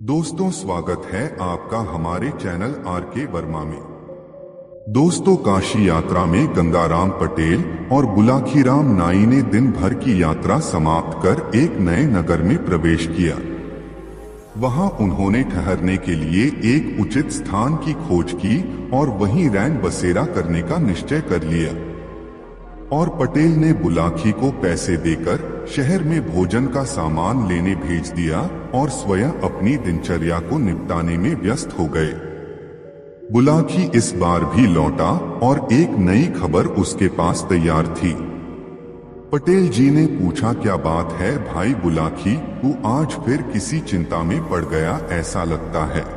दोस्तों, स्वागत है आपका हमारे चैनल आर के वर्मा में। दोस्तों, काशी यात्रा में गंगाराम पटेल और बुलाखीराम नाई ने दिन भर की यात्रा समाप्त कर एक नए नगर में प्रवेश किया। वहां उन्होंने ठहरने के लिए एक उचित स्थान की खोज की और वहीं रैन बसेरा करने का निश्चय कर लिया। और पटेल ने बुलाखी को पैसे देकर शहर में भोजन का सामान लेने भेज दिया और स्वयं अपनी दिनचर्या को निपटाने में व्यस्त हो गए। बुलाखी इस बार भी लौटा और एक नई खबर उसके पास तैयार थी। पटेल जी ने पूछा, क्या बात है भाई बुलाखी, तू आज फिर किसी चिंता में पड़ गया ऐसा लगता है।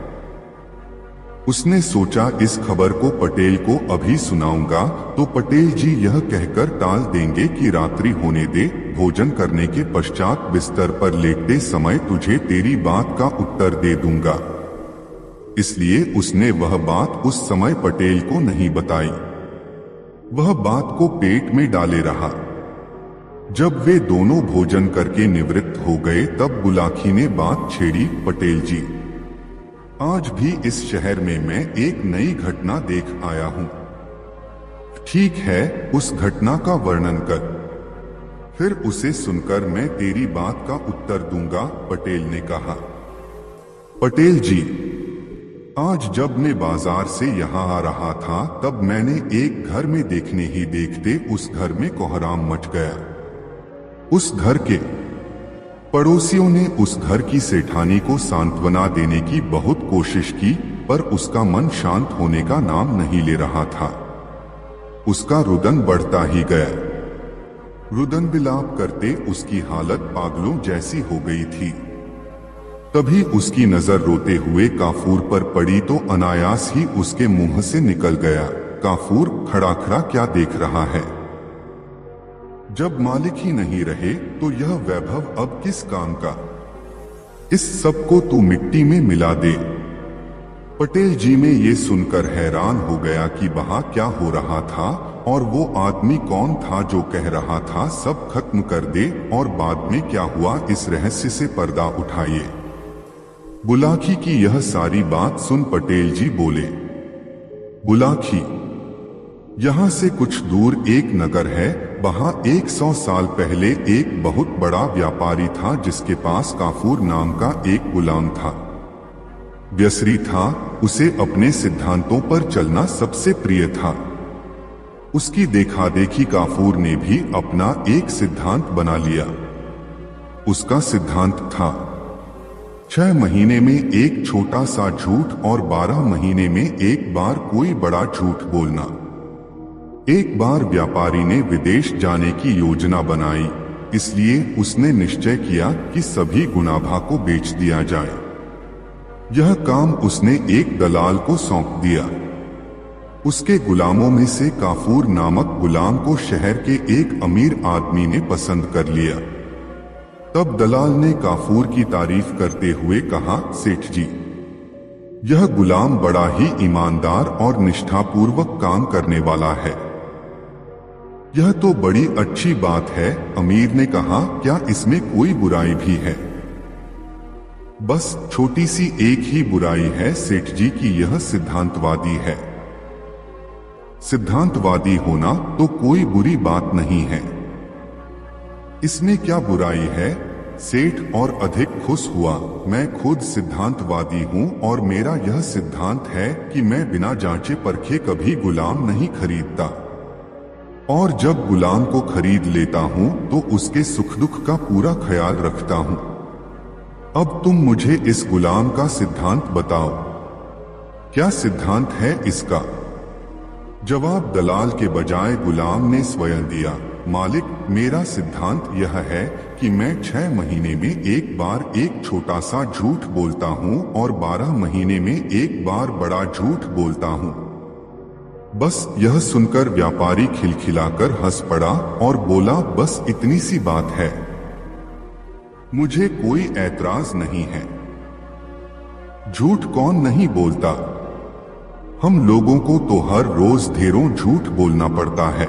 उसने सोचा इस खबर को पटेल को अभी सुनाऊंगा तो पटेल जी यह कहकर टाल देंगे कि रात्रि होने दे, भोजन करने के पश्चात बिस्तर पर लेटते समय तुझे तेरी बात का उत्तर दे दूंगा। इसलिए उसने वह बात उस समय पटेल को नहीं बताई। वह बात को पेट में डाले रहा। जब वे दोनों भोजन करके निवृत्त हो गए तब बुलाखी ने बात छेड़ी, पटेल जी, आज भी इस शहर में मैं एक नई घटना देख आया हूं। ठीक है, उस घटना का वर्णन कर, फिर उसे सुनकर मैं तेरी बात का उत्तर दूंगा, पटेल ने कहा। पटेल जी, आज जब मैं बाजार से यहाँ आ रहा था तब मैंने एक घर में देखने ही देखते उस घर में कोहराम मच गया। उस घर के पड़ोसियों ने उस घर की सेठानी को सांत्वना देने की बहुत कोशिश की, पर उसका मन शांत होने का नाम नहीं ले रहा था। उसका रुदन बढ़ता ही गया। रुदन विलाप करते उसकी हालत पागलों जैसी हो गई थी। तभी उसकी नजर रोते हुए काफूर पर पड़ी तो अनायास ही उसके मुंह से निकल गया, काफूर, खड़ा खड़ा क्या देख रहा है? जब मालिक ही नहीं रहे तो यह वैभव अब किस काम का? इस सब को तू मिट्टी में मिला दे। पटेल जी में ये सुनकर हैरान हो गया कि वहां क्या हो रहा था और वो आदमी कौन था जो कह रहा था सब खत्म कर दे, और बाद में क्या हुआ इस रहस्य से पर्दा उठाइए। बुलाखी की यह सारी बात सुन पटेल जी बोले, बुलाखी, यहाँ से कुछ दूर एक नगर है, वहां 100 साल पहले एक बहुत बड़ा व्यापारी था जिसके पास काफूर नाम का एक गुलाम था। व्यसरी था, उसे अपने सिद्धांतों पर चलना सबसे प्रिय था। उसकी देखा देखी काफूर ने भी अपना एक सिद्धांत बना लिया। उसका सिद्धांत था 6 महीने में एक छोटा सा झूठ और 12 महीने में एक बार कोई बड़ा झूठ बोलना। एक बार व्यापारी ने विदेश जाने की योजना बनाई, इसलिए उसने निश्चय किया कि सभी गुनाभा को बेच दिया जाए। यह काम उसने एक दलाल को सौंप दिया। उसके गुलामों में से काफूर नामक गुलाम को शहर के एक अमीर आदमी ने पसंद कर लिया। तब दलाल ने काफूर की तारीफ करते हुए कहा, सेठ जी, यह गुलाम बड़ा ही ईमानदार और निष्ठापूर्वक काम करने वाला है। यह तो बड़ी अच्छी बात है। अमीर ने कहा, क्या इसमें कोई बुराई भी है? बस छोटी सी एक ही बुराई है सेठ जी की यह सिद्धांतवादी है। सिद्धांतवादी होना तो कोई बुरी बात नहीं है। इसमें क्या बुराई है? सेठ और अधिक खुश हुआ, मैं खुद सिद्धांतवादी हूं और मेरा यह सिद्धांत है कि मैं बिना जांचे परखे कभी गुलाम नहीं खरीदता, और जब गुलाम को खरीद लेता हूं तो उसके सुख दुख का पूरा ख्याल रखता हूं। अब तुम मुझे इस गुलाम का सिद्धांत बताओ, क्या सिद्धांत है इसका? जवाब दलाल के बजाय गुलाम ने स्वयं दिया, मालिक, मेरा सिद्धांत यह है कि मैं 6 महीने में एक बार एक छोटा सा झूठ बोलता हूं और 12 महीने में एक बार बड़ा झूठ बोलता हूं। बस यह सुनकर व्यापारी खिलखिलाकर हंस पड़ा और बोला, बस इतनी सी बात है, मुझे कोई ऐतराज नहीं है। झूठ कौन नहीं बोलता? हम लोगों को तो हर रोज ढेरों झूठ बोलना पड़ता है।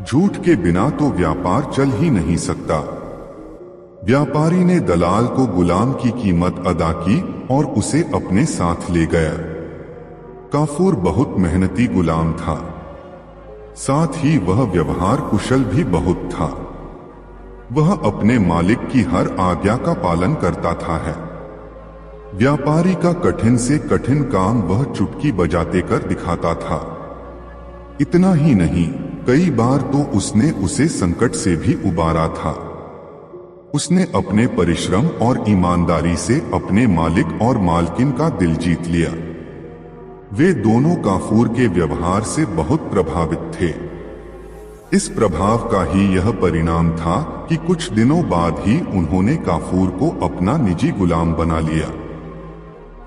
झूठ के बिना तो व्यापार चल ही नहीं सकता। व्यापारी ने दलाल को गुलाम की कीमत अदा की और उसे अपने साथ ले गया। काफूर बहुत मेहनती गुलाम था, साथ ही वह व्यवहार कुशल भी बहुत था। वह अपने मालिक की हर आज्ञा का पालन करता था है। व्यापारी का कठिन से कठिन काम वह चुटकी बजाते कर दिखाता था। इतना ही नहीं, कई बार तो उसने उसे संकट से भी उबारा था। उसने अपने परिश्रम और ईमानदारी से अपने मालिक और मालकिन का दिल जीत लिया। वे दोनों काफूर के व्यवहार से बहुत प्रभावित थे। इस प्रभाव का ही यह परिणाम था कि कुछ दिनों बाद ही उन्होंने काफूर को अपना निजी गुलाम बना लिया।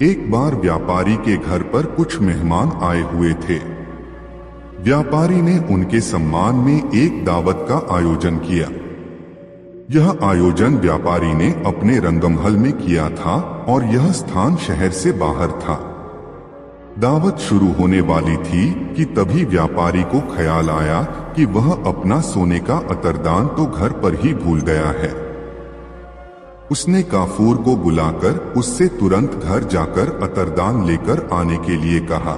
एक बार व्यापारी के घर पर कुछ मेहमान आए हुए थे। व्यापारी ने उनके सम्मान में एक दावत का आयोजन किया। यह आयोजन व्यापारी ने अपने रंगमहल में किया था और यह स्थान शहर से बाहर था। दावत शुरू होने वाली थी कि तभी व्यापारी को ख्याल आया कि वह अपना सोने का अतरदान तो घर पर ही भूल गया है। उसने काफूर को बुलाकर उससे तुरंत घर जाकर अतरदान लेकर आने के लिए कहा।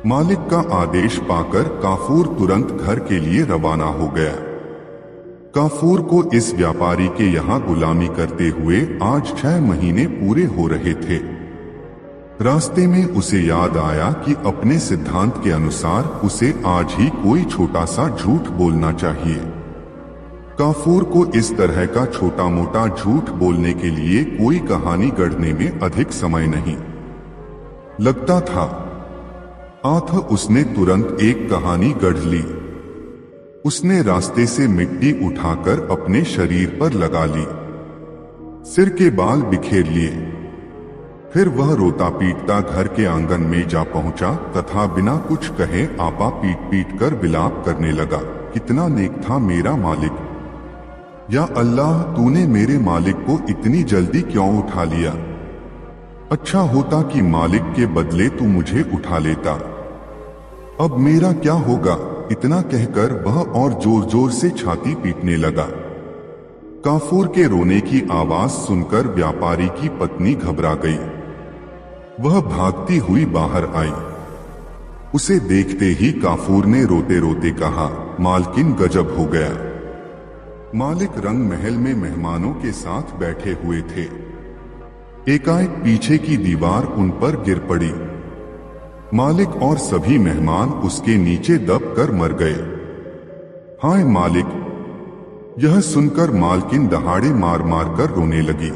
मालिक का आदेश पाकर काफूर तुरंत घर के लिए रवाना हो गया। काफूर को इस व्यापारी के यहाँ गुलामी करते हुए आज 6 महीने पूरे हो रहे थे। रास्ते में उसे याद आया कि अपने सिद्धांत के अनुसार उसे आज ही कोई छोटा सा झूठ बोलना चाहिए। काफूर को इस तरह का छोटा मोटा झूठ बोलने के लिए कोई कहानी गढ़ने में अधिक समय नहीं लगता था। उसने तुरंत एक कहानी गढ़ ली। उसने रास्ते से मिट्टी उठाकर अपने शरीर पर लगा ली, सिर के बाल बिखेर लिए। फिर वह रोता पीटता घर के आंगन में जा पहुंचा तथा बिना कुछ कहे आपा पीट पीट कर विलाप करने लगा। कितना नेक था मेरा मालिक! या अल्लाह, तूने मेरे मालिक को इतनी जल्दी क्यों उठा लिया? अच्छा होता कि मालिक के बदले तू मुझे उठा लेता। अब मेरा क्या होगा? इतना कहकर वह और जोर जोर से छाती पीटने लगा। काफूर के रोने की आवाज सुनकर व्यापारी की पत्नी घबरा गई। वह भागती हुई बाहर आई। उसे देखते ही काफूर ने रोते रोते कहा, मालकिन गजब हो गया। मालिक रंग महल में मेहमानों के साथ बैठे हुए थे। एकाएक पीछे की दीवार उन पर गिर पड़ी। मालिक और सभी मेहमान उसके नीचे दब कर मर गए। हाय मालिक! यह सुनकर मालकिन दहाड़े मार मार कर रोने लगी।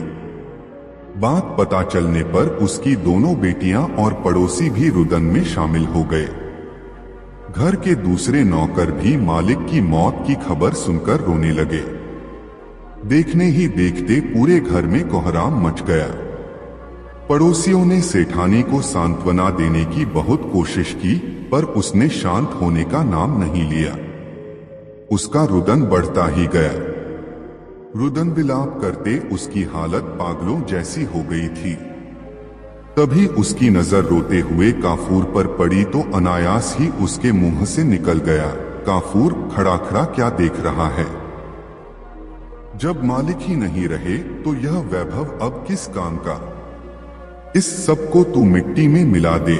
बात पता चलने पर उसकी दोनों बेटियां और पड़ोसी भी रुदन में शामिल हो गए। घर के दूसरे नौकर भी मालिक की मौत की खबर सुनकर रोने लगे। देखने ही देखते पूरे घर में कोहराम मच गया। पड़ोसियों ने सेठानी को सांत्वना देने की बहुत कोशिश की, पर उसने शांत होने का नाम नहीं लिया। उसका रुदन बढ़ता ही गया। रुदन विलाप करते उसकी हालत पागलों जैसी हो गई थी। तभी उसकी नजर रोते हुए काफूर पर पड़ी तो अनायास ही उसके मुंह से निकल गया, काफूर, खड़ा खड़ा क्या देख रहा है? जब मालिक ही नहीं रहे तो यह वैभव अब किस काम का? इस सब को तू मिट्टी में मिला दे।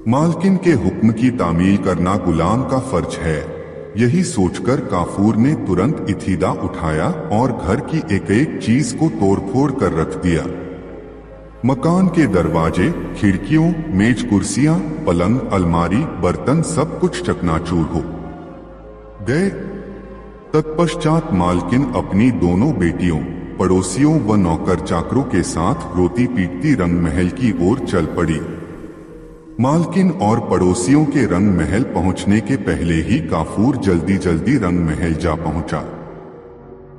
मालकिन के हुक्म की तामील करना गुलाम का फर्ज है। यही सोचकर काफूर ने तुरंत इतीदा उठाया और घर की एक एक चीज को तोड़फोड़ कर रख दिया। मकान के दरवाजे, खिड़कियों, मेज, कुर्सियां, पलंग, अलमारी, बर्तन सब कुछ चकनाचूर हो गए। तत्पश्चात मालकिन अपनी दोनों बेटियों, पड़ोसियों व नौकर चाकरों के साथ रोती पीटती रंग महल की ओर चल पड़ी। मालकिन और पड़ोसियों के रंग महल पहुंचने के पहले ही काफूर जल्दी जल्दी रंग महल जा पहुंचा।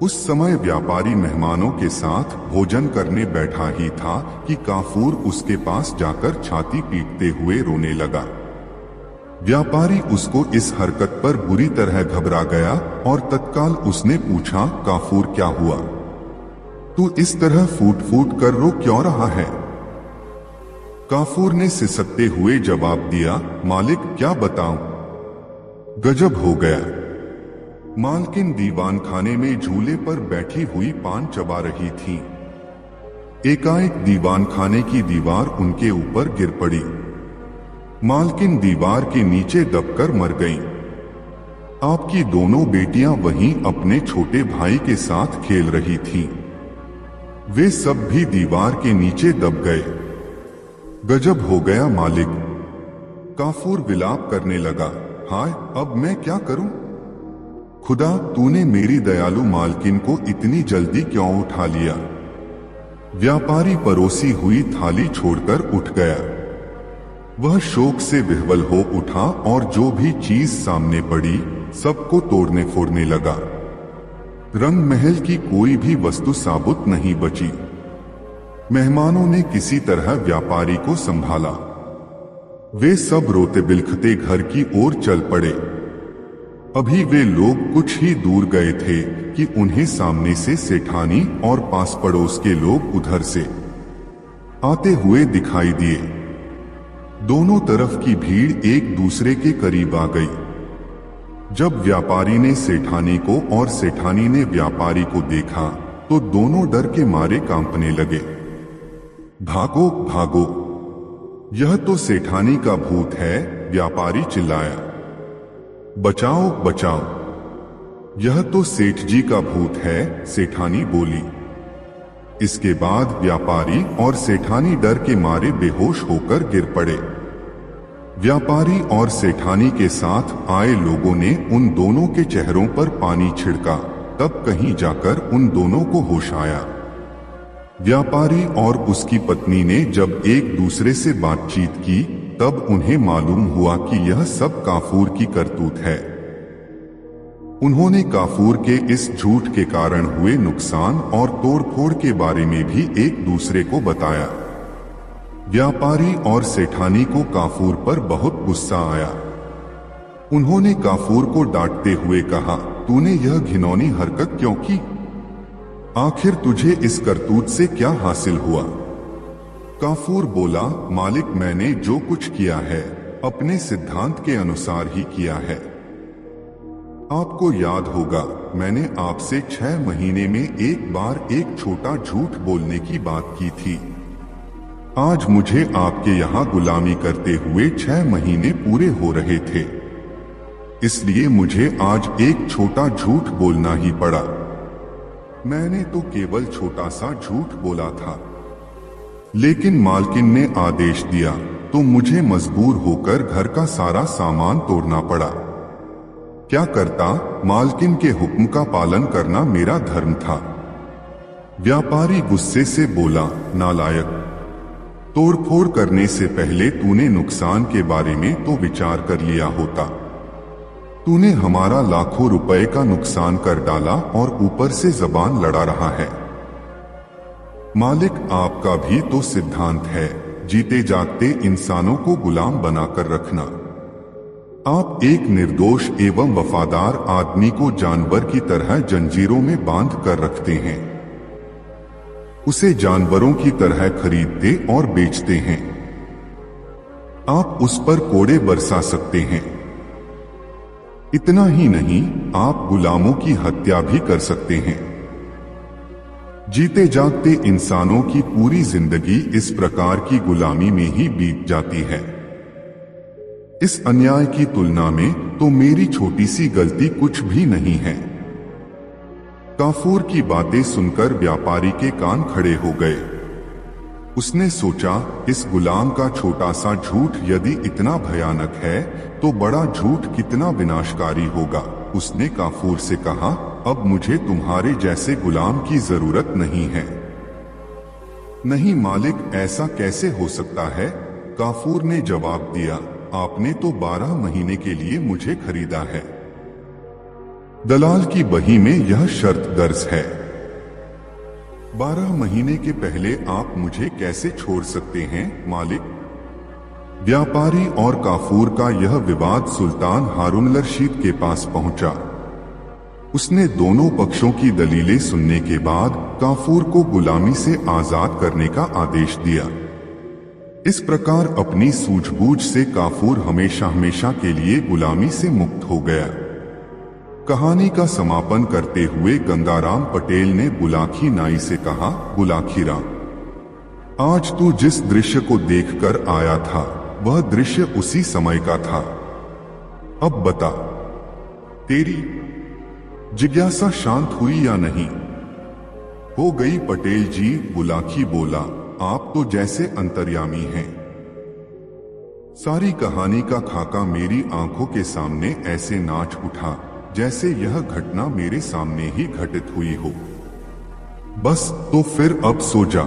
उस समय व्यापारी मेहमानों के साथ भोजन करने बैठा ही था कि काफूर उसके पास जाकर छाती पीटते हुए रोने लगा। व्यापारी उसको इस हरकत पर बुरी तरह घबरा गया और तत्काल उसने पूछा, काफूर क्या हुआ? तू इस तरह फूट फूट कर रो क्यों रहा है? काफूर ने सिसकते हुए जवाब दिया, मालिक क्या बताऊं, गजब हो गया। मालकिन दीवान खाने में झूले पर बैठी हुई पान चबा रही थी। एकाएक दीवान खाने की दीवार उनके ऊपर गिर पड़ी। मालकिन दीवार के नीचे दबकर मर गईं। आपकी दोनों बेटियां वहीं अपने छोटे भाई के साथ खेल रही थीं। वे सब भी दीवार के नीचे दब गए। गजब हो गया मालिक, काफूर विलाप करने लगा। हाय, अब मैं क्या करूं? खुदा, तूने मेरी दयालु मालकिन को इतनी जल्दी क्यों उठा लिया? व्यापारी परोसी हुई थाली छोड़कर उठ गया। वह शोक से विह्वल हो उठा और जो भी चीज सामने पड़ी सबको तोड़ने फोड़ने लगा। रंग महल की कोई भी वस्तु साबुत नहीं बची। मेहमानों ने किसी तरह व्यापारी को संभाला। वे सब रोते बिलखते घर की ओर चल पड़े। अभी वे लोग कुछ ही दूर गए थे कि उन्हें सामने से सेठानी और पास पड़ोस के लोग उधर से आते हुए दिखाई दिए। दोनों तरफ की भीड़ एक दूसरे के करीब आ गई। जब व्यापारी ने सेठानी को और सेठानी ने व्यापारी को देखा तो दोनों डर के मारे कांपने लगे। भागो भागो, यह तो सेठानी का भूत है, व्यापारी चिल्लाया। बचाओ बचाओ, यह तो सेठ जी का भूत है, सेठानी बोली। इसके बाद व्यापारी और सेठानी डर के मारे बेहोश होकर गिर पड़े। व्यापारी और सेठानी के साथ आए लोगों ने उन दोनों के चेहरों पर पानी छिड़का, तब कहीं जाकर उन दोनों को होश आया। व्यापारी और उसकी पत्नी ने जब एक दूसरे से बातचीत की तब उन्हें मालूम हुआ कि यह सब काफूर की करतूत है। उन्होंने काफूर के इस झूठ के कारण हुए नुकसान और तोड़फोड़ के बारे में भी एक दूसरे को बताया। व्यापारी और सेठानी को काफूर पर बहुत गुस्सा आया। उन्होंने काफूर को डांटते हुए कहा, तूने यह घिनौनी हरकत क्यों की? आखिर तुझे इस करतूत से क्या हासिल हुआ? काफूर बोला, मालिक, मैंने जो कुछ किया है अपने सिद्धांत के अनुसार ही किया है। आपको याद होगा, मैंने आपसे 6 महीने में एक बार एक छोटा झूठ बोलने की बात की थी। आज मुझे आपके यहाँ गुलामी करते हुए 6 महीने पूरे हो रहे थे, इसलिए मुझे आज एक छोटा झूठ बोलना ही पड़ा। मैंने तो केवल छोटा सा झूठ बोला था, लेकिन मालकिन ने आदेश दिया तो मुझे मजबूर होकर घर का सारा सामान तोड़ना पड़ा। क्या करता, मालकिन के हुक्म का पालन करना मेरा धर्म था। व्यापारी गुस्से से बोला, नालायक, तोड़फोड़ करने से पहले तूने नुकसान के बारे में तो विचार कर लिया होता। तूने हमारा लाखों रुपए का नुकसान कर डाला और ऊपर से जबान लड़ा रहा है। मालिक, आपका भी तो सिद्धांत है, जीते जागते इंसानों को गुलाम बनाकर रखना। आप एक निर्दोष एवं वफादार आदमी को जानवर की तरह जंजीरों में बांध कर रखते हैं, उसे जानवरों की तरह खरीदते और बेचते हैं। आप उस पर कोड़े बरसा सकते हैं। इतना ही नहीं, आप गुलामों की हत्या भी कर सकते हैं। जीते जागते इंसानों की पूरी जिंदगी इस प्रकार की गुलामी में ही बीत जाती है। इस अन्याय की तुलना में तो मेरी छोटी सी गलती कुछ भी नहीं है। काफूर की बातें सुनकर व्यापारी के कान खड़े हो गए। उसने सोचा, इस गुलाम का छोटा सा झूठ यदि इतना भयानक है तो बड़ा झूठ कितना विनाशकारी होगा। उसने काफूर से कहा, अब मुझे तुम्हारे जैसे गुलाम की जरूरत नहीं है। नहीं मालिक, ऐसा कैसे हो सकता है? काफूर ने जवाब दिया, आपने तो 12 महीने के लिए मुझे खरीदा है। दलाल की बही में यह शर्त दर्ज है। 12 महीने के पहले आप मुझे कैसे छोड़ सकते हैं मालिक? व्यापारी और काफूर का यह विवाद सुल्तान हारून रशीद के पास पहुंचा। उसने दोनों पक्षों की दलीलें सुनने के बाद काफूर को गुलामी से आजाद करने का आदेश दिया। इस प्रकार अपनी सूझबूझ से काफूर हमेशा हमेशा के लिए गुलामी से मुक्त हो गया। कहानी का समापन करते हुए गंगाराम पटेल ने बुलाकी नाई से कहा, बुलाकी राम, आज तू जिस दृश्य को देखकर आया था वह दृश्य उसी समय का था। अब बता, तेरी जिज्ञासा शांत हुई या नहीं? हो गई पटेल जी, बुलाकी बोला, आप तो जैसे अंतर्यामी हैं। सारी कहानी का खाका मेरी आंखों के सामने ऐसे नाच उठा जैसे यह घटना मेरे सामने ही घटित हुई हो। बस तो फिर अब सो जा।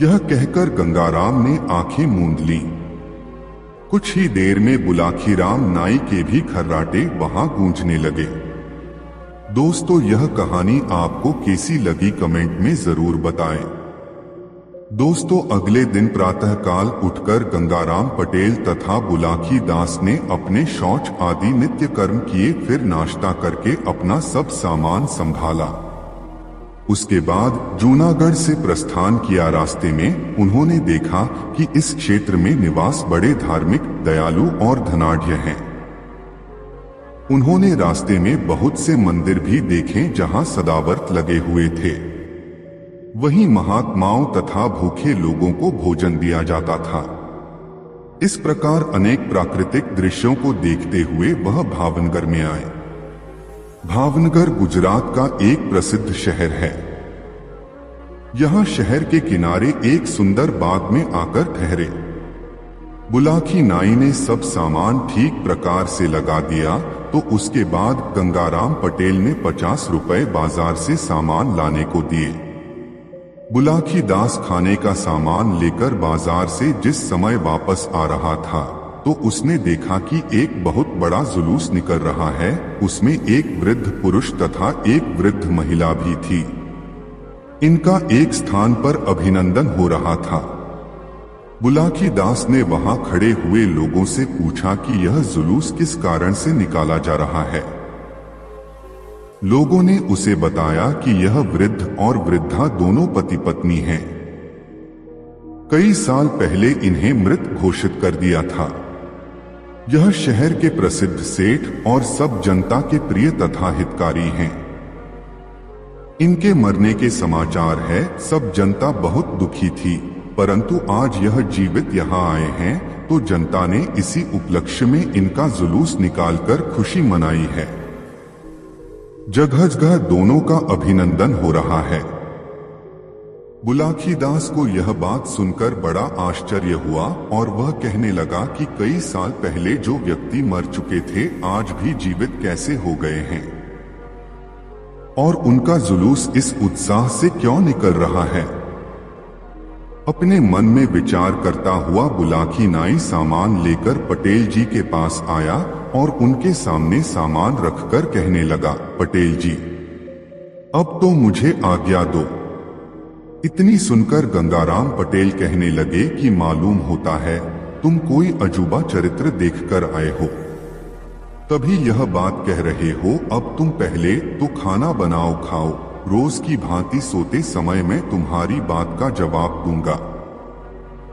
यह कहकर गंगाराम ने आंखें मूंद ली। कुछ ही देर में बुलाखीराम नाई के भी खर्राटे वहां गूंजने लगे। दोस्तों, यह कहानी आपको कैसी लगी कमेंट में जरूर बताएं। दोस्तों, अगले दिन प्रातःकाल उठकर गंगाराम पटेल तथा बुलाकी दास ने अपने शौच आदि नित्य कर्म किए, फिर नाश्ता करके अपना सब सामान संभाला। उसके बाद जूनागढ़ से प्रस्थान किया। रास्ते में उन्होंने देखा कि इस क्षेत्र में निवास बड़े धार्मिक, दयालु और धनाढ्य हैं। उन्होंने रास्ते में बहुत से मंदिर भी देखे जहां सदावर्त लगे हुए थे। वहीं महात्माओं तथा भूखे लोगों को भोजन दिया जाता था। इस प्रकार अनेक प्राकृतिक दृश्यों को देखते हुए वह भावनगर में आए। भावनगर गुजरात का एक प्रसिद्ध शहर है। यहां शहर के किनारे एक सुंदर बाग में आकर ठहरे। बुलाकी नाई ने सब सामान ठीक प्रकार से लगा दिया तो उसके बाद गंगाराम पटेल ने 50 रुपए बाजार से सामान लाने को दिए। बुलाकी दास खाने का सामान लेकर बाजार से जिस समय वापस आ रहा था तो उसने देखा कि एक बहुत बड़ा जुलूस निकल रहा है। उसमें एक वृद्ध पुरुष तथा एक वृद्ध महिला भी थी। इनका एक स्थान पर अभिनंदन हो रहा था। बुलाकी दास ने वहां खड़े हुए लोगों से पूछा कि यह जुलूस किस कारण से निकाला जा रहा है। लोगों ने उसे बताया कि यह वृद्ध और वृद्धा दोनों पति पत्नी हैं। कई साल पहले इन्हें मृत घोषित कर दिया था। यह शहर के प्रसिद्ध सेठ और सब जनता के प्रिय तथा हितकारी हैं। इनके मरने के समाचार है। सब जनता बहुत दुखी थी, परंतु आज यह जीवित यहाँ आए हैं तो जनता ने इसी उपलक्ष्य में इनका जुलूस निकालकर खुशी मनाई है। जगह जगह दोनों का अभिनंदन हो रहा है। बुलाकी दास को यह बात सुनकर बड़ा आश्चर्य हुआ और वह कहने लगा कि कई साल पहले जो व्यक्ति मर चुके थे आज भी जीवित कैसे हो गए हैं और उनका जुलूस इस उत्साह से क्यों निकल रहा है। अपने मन में विचार करता हुआ बुलाकी नाई सामान लेकर पटेल जी के पास आया और उनके सामने सामान रखकर कहने लगा, पटेल जी, अब तो मुझे आज्ञा दो। इतनी सुनकर गंगाराम पटेल कहने लगे कि मालूम होता है तुम कोई अजूबा चरित्र देखकर आए हो, तभी यह बात कह रहे हो। अब तुम पहले तो खाना बनाओ, खाओ। रोज की भांति सोते समय मैं तुम्हारी बात का जवाब दूंगा।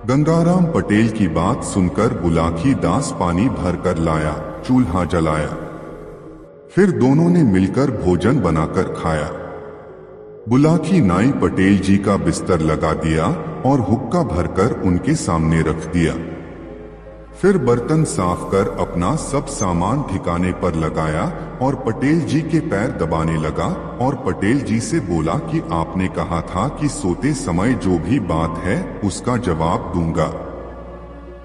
गंगाराम पटेल की बात सुनकर बुलाकी दास पानी भरकर लाया, चूल्हा जलाया। फिर दोनों ने मिलकर भोजन बनाकर खाया। बुलाकी नाई पटेल जी का बिस्तर लगा दिया और हुक्का भरकर उनके सामने रख दिया। फिर बर्तन साफ कर अपना सब सामान ठिकाने पर लगाया और पटेल जी के पैर दबाने लगा और पटेल जी से बोला कि आपने कहा था कि सोते समय जो भी बात है उसका जवाब दूंगा,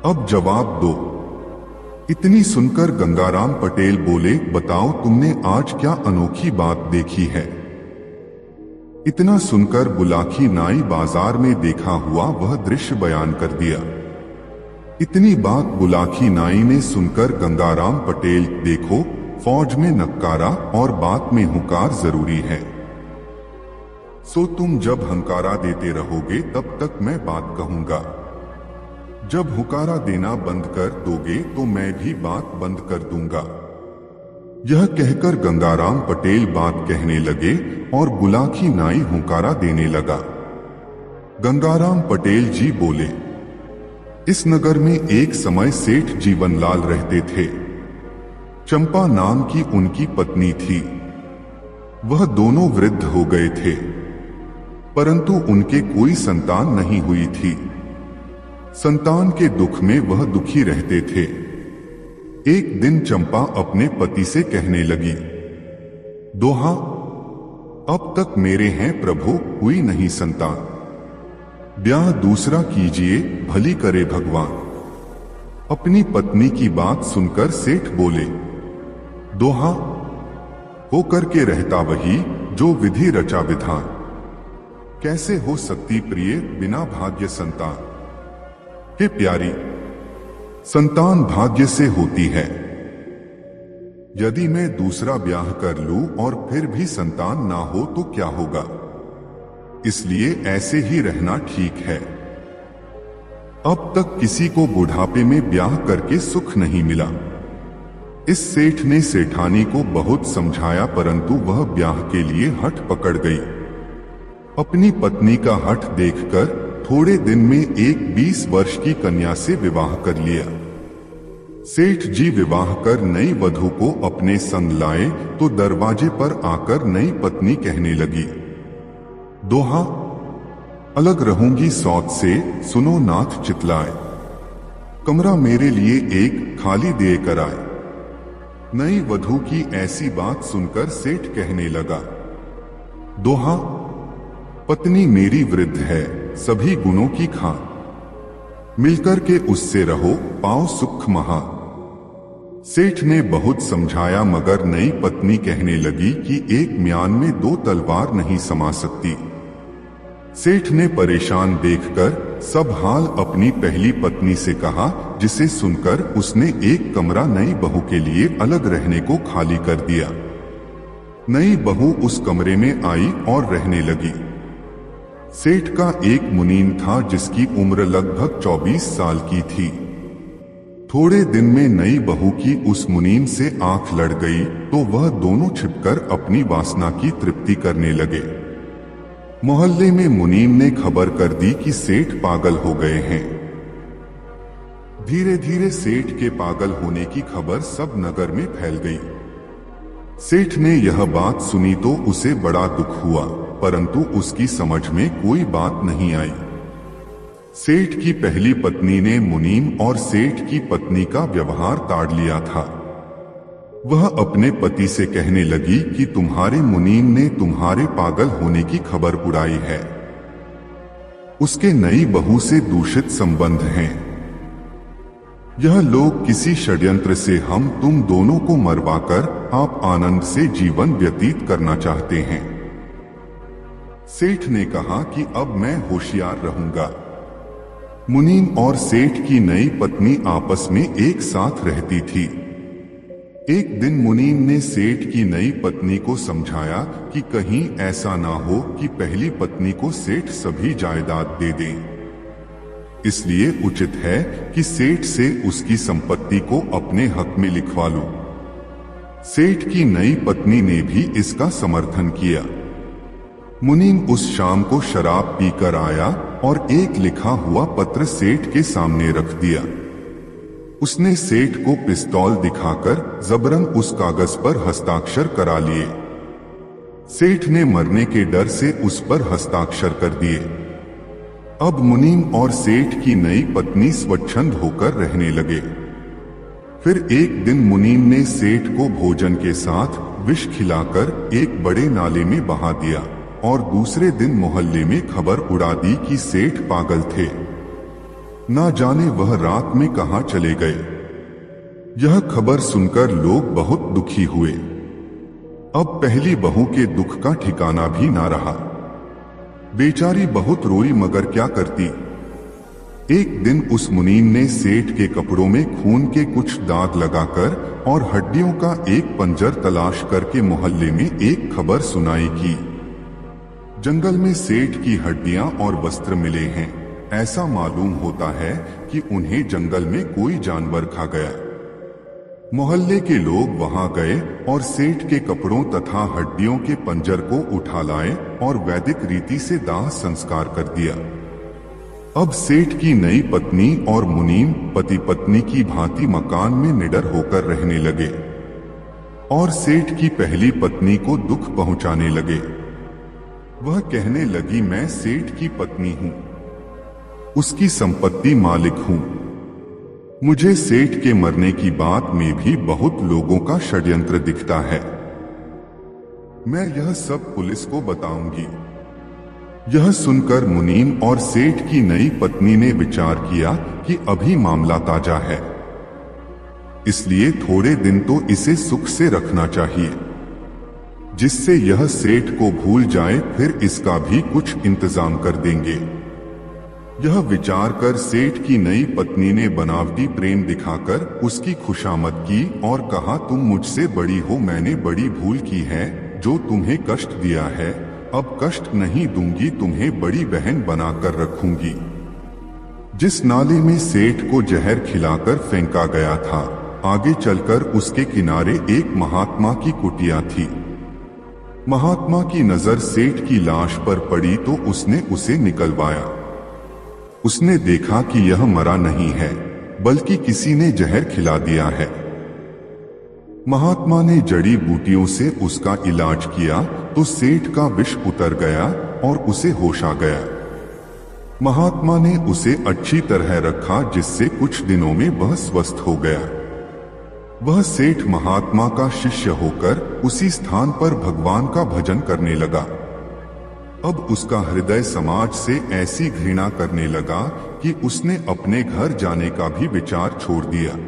अब जवाब दो। इतनी सुनकर गंगाराम पटेल बोले, बताओ तुमने आज क्या अनोखी बात देखी है। इतना सुनकर बुलाकी नाई बाजार में देखा हुआ वह दृश्य बयान कर दिया। इतनी बात बुलाकी नाई ने सुनकर गंगाराम पटेल, देखो फौज में नक्कारा और बात में हुकार जरूरी है। सो तुम जब हंकारा देते रहोगे तब तक मैं बात कहूंगा। जब हुकारा देना बंद कर दोगे तो मैं भी बात बंद कर दूंगा। यह कहकर गंगाराम पटेल बात कहने लगे और बुलाकी नाई हुकारा देने लगा। गंगाराम पटेल जी बोले, इस नगर में एक समय सेठ जीवनलाल रहते थे। चंपा नाम की उनकी पत्नी थी। वह दोनों वृद्ध हो गए थे, परंतु उनके कोई संतान नहीं हुई थी। संतान के दुख में वह दुखी रहते थे। एक दिन चंपा अपने पति से कहने लगी, दोहा, अब तक मेरे हैं प्रभु, हुई नहीं संतान। ब्याह दूसरा कीजिए, भली करे भगवान। अपनी पत्नी की बात सुनकर सेठ बोले, दोहा, हो करके रहता वही जो विधि रचा विधान। कैसे हो सकती प्रिय बिना भाग्य संतान। हे प्यारी, संतान भाग्य से होती है। यदि मैं दूसरा ब्याह कर लूं और फिर भी संतान ना हो तो क्या होगा। इसलिए ऐसे ही रहना ठीक है। अब तक किसी को बुढ़ापे में ब्याह करके सुख नहीं मिला। इस सेठ ने सेठानी को बहुत समझाया, परंतु वह ब्याह के लिए हठ पकड़ गई। अपनी पत्नी का हठ देखकर थोड़े दिन में एक 20 वर्ष की कन्या से विवाह कर लिया। सेठ जी विवाह कर नई वधू को अपने संग लाए तो दरवाजे पर आकर नई पत्नी कहने लगी, दोहा, अलग रहूंगी सौत से, सुनो नाथ चितलाए। कमरा मेरे लिए एक खाली दे कर आए। नई वधू की ऐसी बात सुनकर सेठ कहने लगा, दोहा, पत्नी मेरी वृद्ध है, सभी गुणों की खान। मिलकर के उससे रहो, पाओ सुख महा। सेठ ने बहुत समझाया, मगर नई पत्नी कहने लगी कि एक म्यान में 2 तलवार नहीं समा सकती। सेठ ने परेशान देखकर सब हाल अपनी पहली पत्नी से कहा, जिसे सुनकर उसने एक कमरा नई बहू के लिए अलग रहने को खाली कर दिया। नई बहू उस कमरे में आई और रहने लगी। सेठ का एक मुनीम था जिसकी उम्र लगभग 24 साल की थी। थोड़े दिन में नई बहू की उस मुनीम से आंख लड़ गई तो वह दोनों छिपकर अपनी वासना की तृप्ति करने लगे। मोहल्ले में मुनीम ने खबर कर दी कि सेठ पागल हो गए हैं। धीरे धीरे सेठ के पागल होने की खबर सब नगर में फैल गई। सेठ ने यह बात सुनी तो उसे बड़ा दुख हुआ, परंतु उसकी समझ में कोई बात नहीं आई। सेठ की पहली पत्नी ने मुनीम और सेठ की पत्नी का व्यवहार ताड़ लिया था। वह अपने पति से कहने लगी कि तुम्हारे मुनीम ने तुम्हारे पागल होने की खबर उड़ाई है। उसके नई बहू से दूषित संबंध हैं। यह लोग किसी षड्यंत्र से हम तुम दोनों को मरवाकर आप आनंद से जीवन व्यतीत करना चाहते हैं। सेठ ने कहा कि अब मैं होशियार रहूंगा। मुनीम और सेठ की नई पत्नी आपस में एक साथ रहती थी। एक दिन मुनीम ने सेठ की नई पत्नी को समझाया कि कहीं ऐसा ना हो कि पहली पत्नी को सेठ सभी जायदाद दे दे। इसलिए उचित है कि सेठ से उसकी संपत्ति को अपने हक में लिखवा लो। सेठ की नई पत्नी ने भी इसका समर्थन किया। मुनीम उस शाम को शराब पीकर आया और एक लिखा हुआ पत्र सेठ के सामने रख दिया। उसने सेठ को पिस्तौल दिखाकर जबरन उस कागज पर हस्ताक्षर करा लिए। सेठ ने मरने के डर से उस पर हस्ताक्षर कर दिए। अब मुनीम और सेठ की नई पत्नी स्वच्छंद होकर रहने लगे। फिर एक दिन मुनीम ने सेठ को भोजन के साथ विष खिलाकर एक बड़े नाले में बहा दिया और दूसरे दिन मोहल्ले में खबर उड़ा दी कि सेठ पागल थे। ना जाने वह रात में कहां चले गए। यह खबर सुनकर लोग बहुत दुखी हुए। अब पहली बहू के दुख का ठिकाना भी ना रहा। बेचारी बहुत रोई, मगर क्या करती। एक दिन उस मुनीम ने सेठ के कपड़ों में खून के कुछ दाग लगाकर और हड्डियों का एक पंजर तलाश करके मोहल्ले में एक खबर सुनाई कि जंगल में सेठ की हड्डियां और वस्त्र मिले हैं। ऐसा मालूम होता है कि उन्हें जंगल में कोई जानवर खा गया। मोहल्ले के लोग वहां गए और सेठ के कपड़ों तथा हड्डियों के पंजर को उठा लाए और वैदिक रीति से दाह संस्कार कर दिया। अब सेठ की नई पत्नी और मुनीम पति पत्नी की भांति मकान में निडर होकर रहने लगे। और सेठ की पहली पत्नी को दुख पहुंचाने लगे। वह कहने लगी, मैं सेठ की पत्नी हूं, उसकी संपत्ति मालिक हूं। मुझे सेठ के मरने की बात में भी बहुत लोगों का षड्यंत्र दिखता है। मैं यह सब पुलिस को बताऊंगी। यह सुनकर मुनीम और सेठ की नई पत्नी ने विचार किया कि अभी मामला ताजा है, इसलिए थोड़े दिन तो इसे सुख से रखना चाहिए, जिससे यह सेठ को भूल जाए, फिर इसका भी कुछ इंतजाम कर देंगे। यह विचार कर सेठ की नई पत्नी ने बनावटी प्रेम दिखाकर उसकी खुशामद की और कहा, तुम मुझसे बड़ी हो, मैंने बड़ी भूल की है जो तुम्हें कष्ट दिया है। अब कष्ट नहीं दूंगी, तुम्हें बड़ी बहन बनाकर रखूंगी। जिस नाले में सेठ को जहर खिलाकर फेंका गया था, आगे चलकर उसके किनारे एक महात्मा की कुटिया थी। महात्मा की नजर सेठ की लाश पर पड़ी तो उसने उसे निकलवाया। उसने देखा कि यह मरा नहीं है, बल्कि किसी ने जहर खिला दिया है। महात्मा ने जड़ी बूटियों से उसका इलाज किया तो सेठ का विष उतर गया और उसे होश आ गया। महात्मा ने उसे अच्छी तरह रखा, जिससे कुछ दिनों में वह स्वस्थ हो गया। वह सेठ महात्मा का शिष्य होकर उसी स्थान पर भगवान का भजन करने लगा। अब उसका हृदय समाज से ऐसी घृणा करने लगा कि उसने अपने घर जाने का भी विचार छोड़ दिया।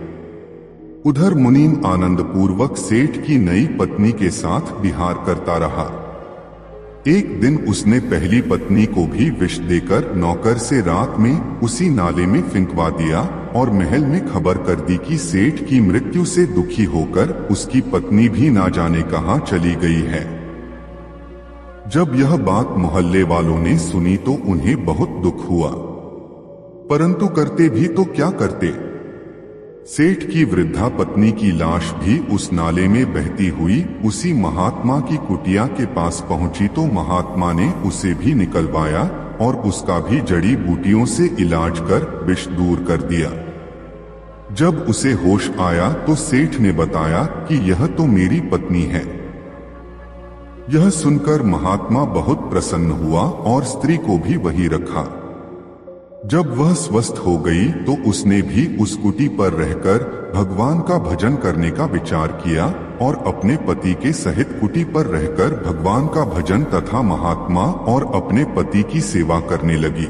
उधर मुनीम आनंद पूर्वक सेठ की नई पत्नी के साथ विहार करता रहा। एक दिन उसने पहली पत्नी को भी विष देकर नौकर से रात में उसी नाले में फिंकवा दिया और महल में खबर कर दी कि सेठ की मृत्यु से दुखी होकर उसकी पत्नी भी ना जाने कहां चली गई है। जब यह बात मोहल्ले वालों ने सुनी तो उन्हें बहुत दुख हुआ, परंतु करते भी तो क्या करते। सेठ की वृद्धा पत्नी की लाश भी उस नाले में बहती हुई उसी महात्मा की कुटिया के पास पहुंची तो महात्मा ने उसे भी निकलवाया और उसका भी जड़ी बूटियों से इलाज कर विष दूर कर दिया। जब उसे होश आया तो सेठ ने बताया कि यह तो मेरी पत्नी है। यह सुनकर महात्मा बहुत प्रसन्न हुआ और स्त्री को भी वही रखा। जब वह स्वस्थ हो गई तो उसने भी उस कुटी पर रहकर भगवान का भजन करने का विचार किया और अपने पति के सहित कुटी पर रहकर भगवान का भजन तथा महात्मा और अपने पति की सेवा करने लगी।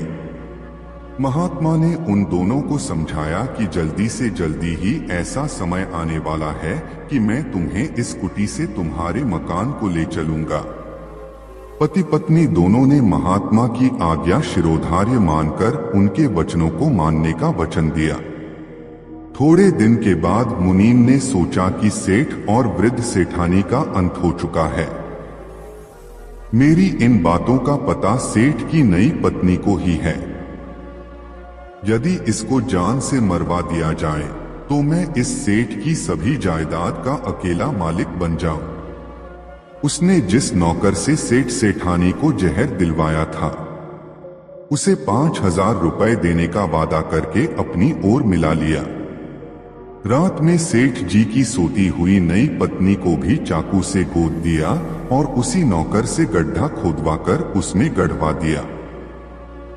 महात्मा ने उन दोनों को समझाया कि जल्दी से जल्दी ही ऐसा समय आने वाला है कि मैं तुम्हें इस कुटी से तुम्हारे मकान को ले चलूंगा। पति पत्नी दोनों ने महात्मा की आज्ञा शिरोधार्य मानकर उनके वचनों को मानने का वचन दिया। थोड़े दिन के बाद मुनीम ने सोचा कि सेठ और वृद्ध सेठानी का अंत हो चुका है। मेरी इन बातों का पता सेठ की नई पत्नी को ही है। यदि इसको जान से मरवा दिया जाए तो मैं इस सेठ की सभी जायदाद का अकेला मालिक बन जाऊं। उसने जिस नौकर से सेठ सेठानी को जहर दिलवाया था, उसे 5,000 रुपए देने का वादा करके अपनी ओर मिला लिया। रात में सेठ जी की सोती हुई नई पत्नी को भी चाकू से गोद दिया और उसी नौकर से गड्ढा खोदवाकर उसमें गढ़वा दिया।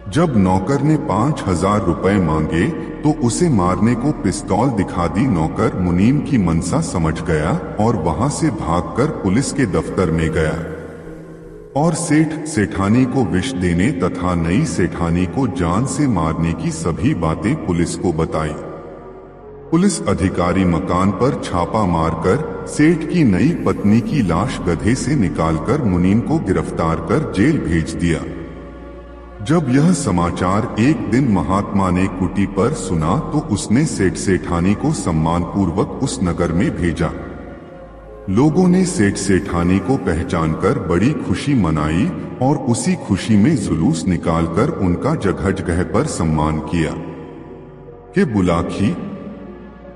जब नौकर ने 5,000 रुपए मांगे तो उसे मारने को पिस्तौल दिखा दी। नौकर मुनीम की मनसा समझ गया और वहां से भागकर पुलिस के दफ्तर में गया और सेठ सेठानी को विष देने तथा नई सेठानी को जान से मारने की सभी बातें पुलिस को बताई। पुलिस अधिकारी मकान पर छापा मारकर सेठ की नई पत्नी की लाश गधे से निकालकर मुनीम को गिरफ्तार कर जेल भेज दिया। जब यह समाचार एक दिन महात्मा ने कुटी पर सुना तो उसने सेठ सेठानी को सम्मानपूर्वक उस नगर में भेजा। लोगों ने सेठ सेठानी को पहचानकर बड़ी खुशी मनाई और उसी खुशी में जुलूस निकालकर उनका जगह जगह पर सम्मान किया। कि बुलाखी,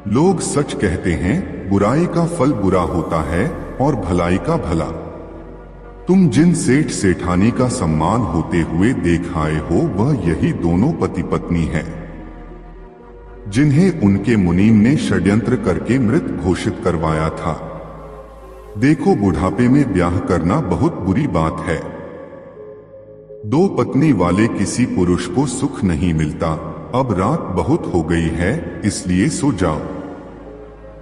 लोग सच कहते हैं, बुराई का फल बुरा होता है और भलाई का भला। तुम जिन सेठ सेठानी का सम्मान होते हुए देख आए हो वह यही दोनों पति पत्नी हैं, जिन्हें उनके मुनीम ने षड्यंत्र करके मृत घोषित करवाया था। देखो, बुढ़ापे में ब्याह करना बहुत बुरी बात है। दो पत्नी वाले किसी पुरुष को सुख नहीं मिलता। अब रात बहुत हो गई है, इसलिए सो जाओ।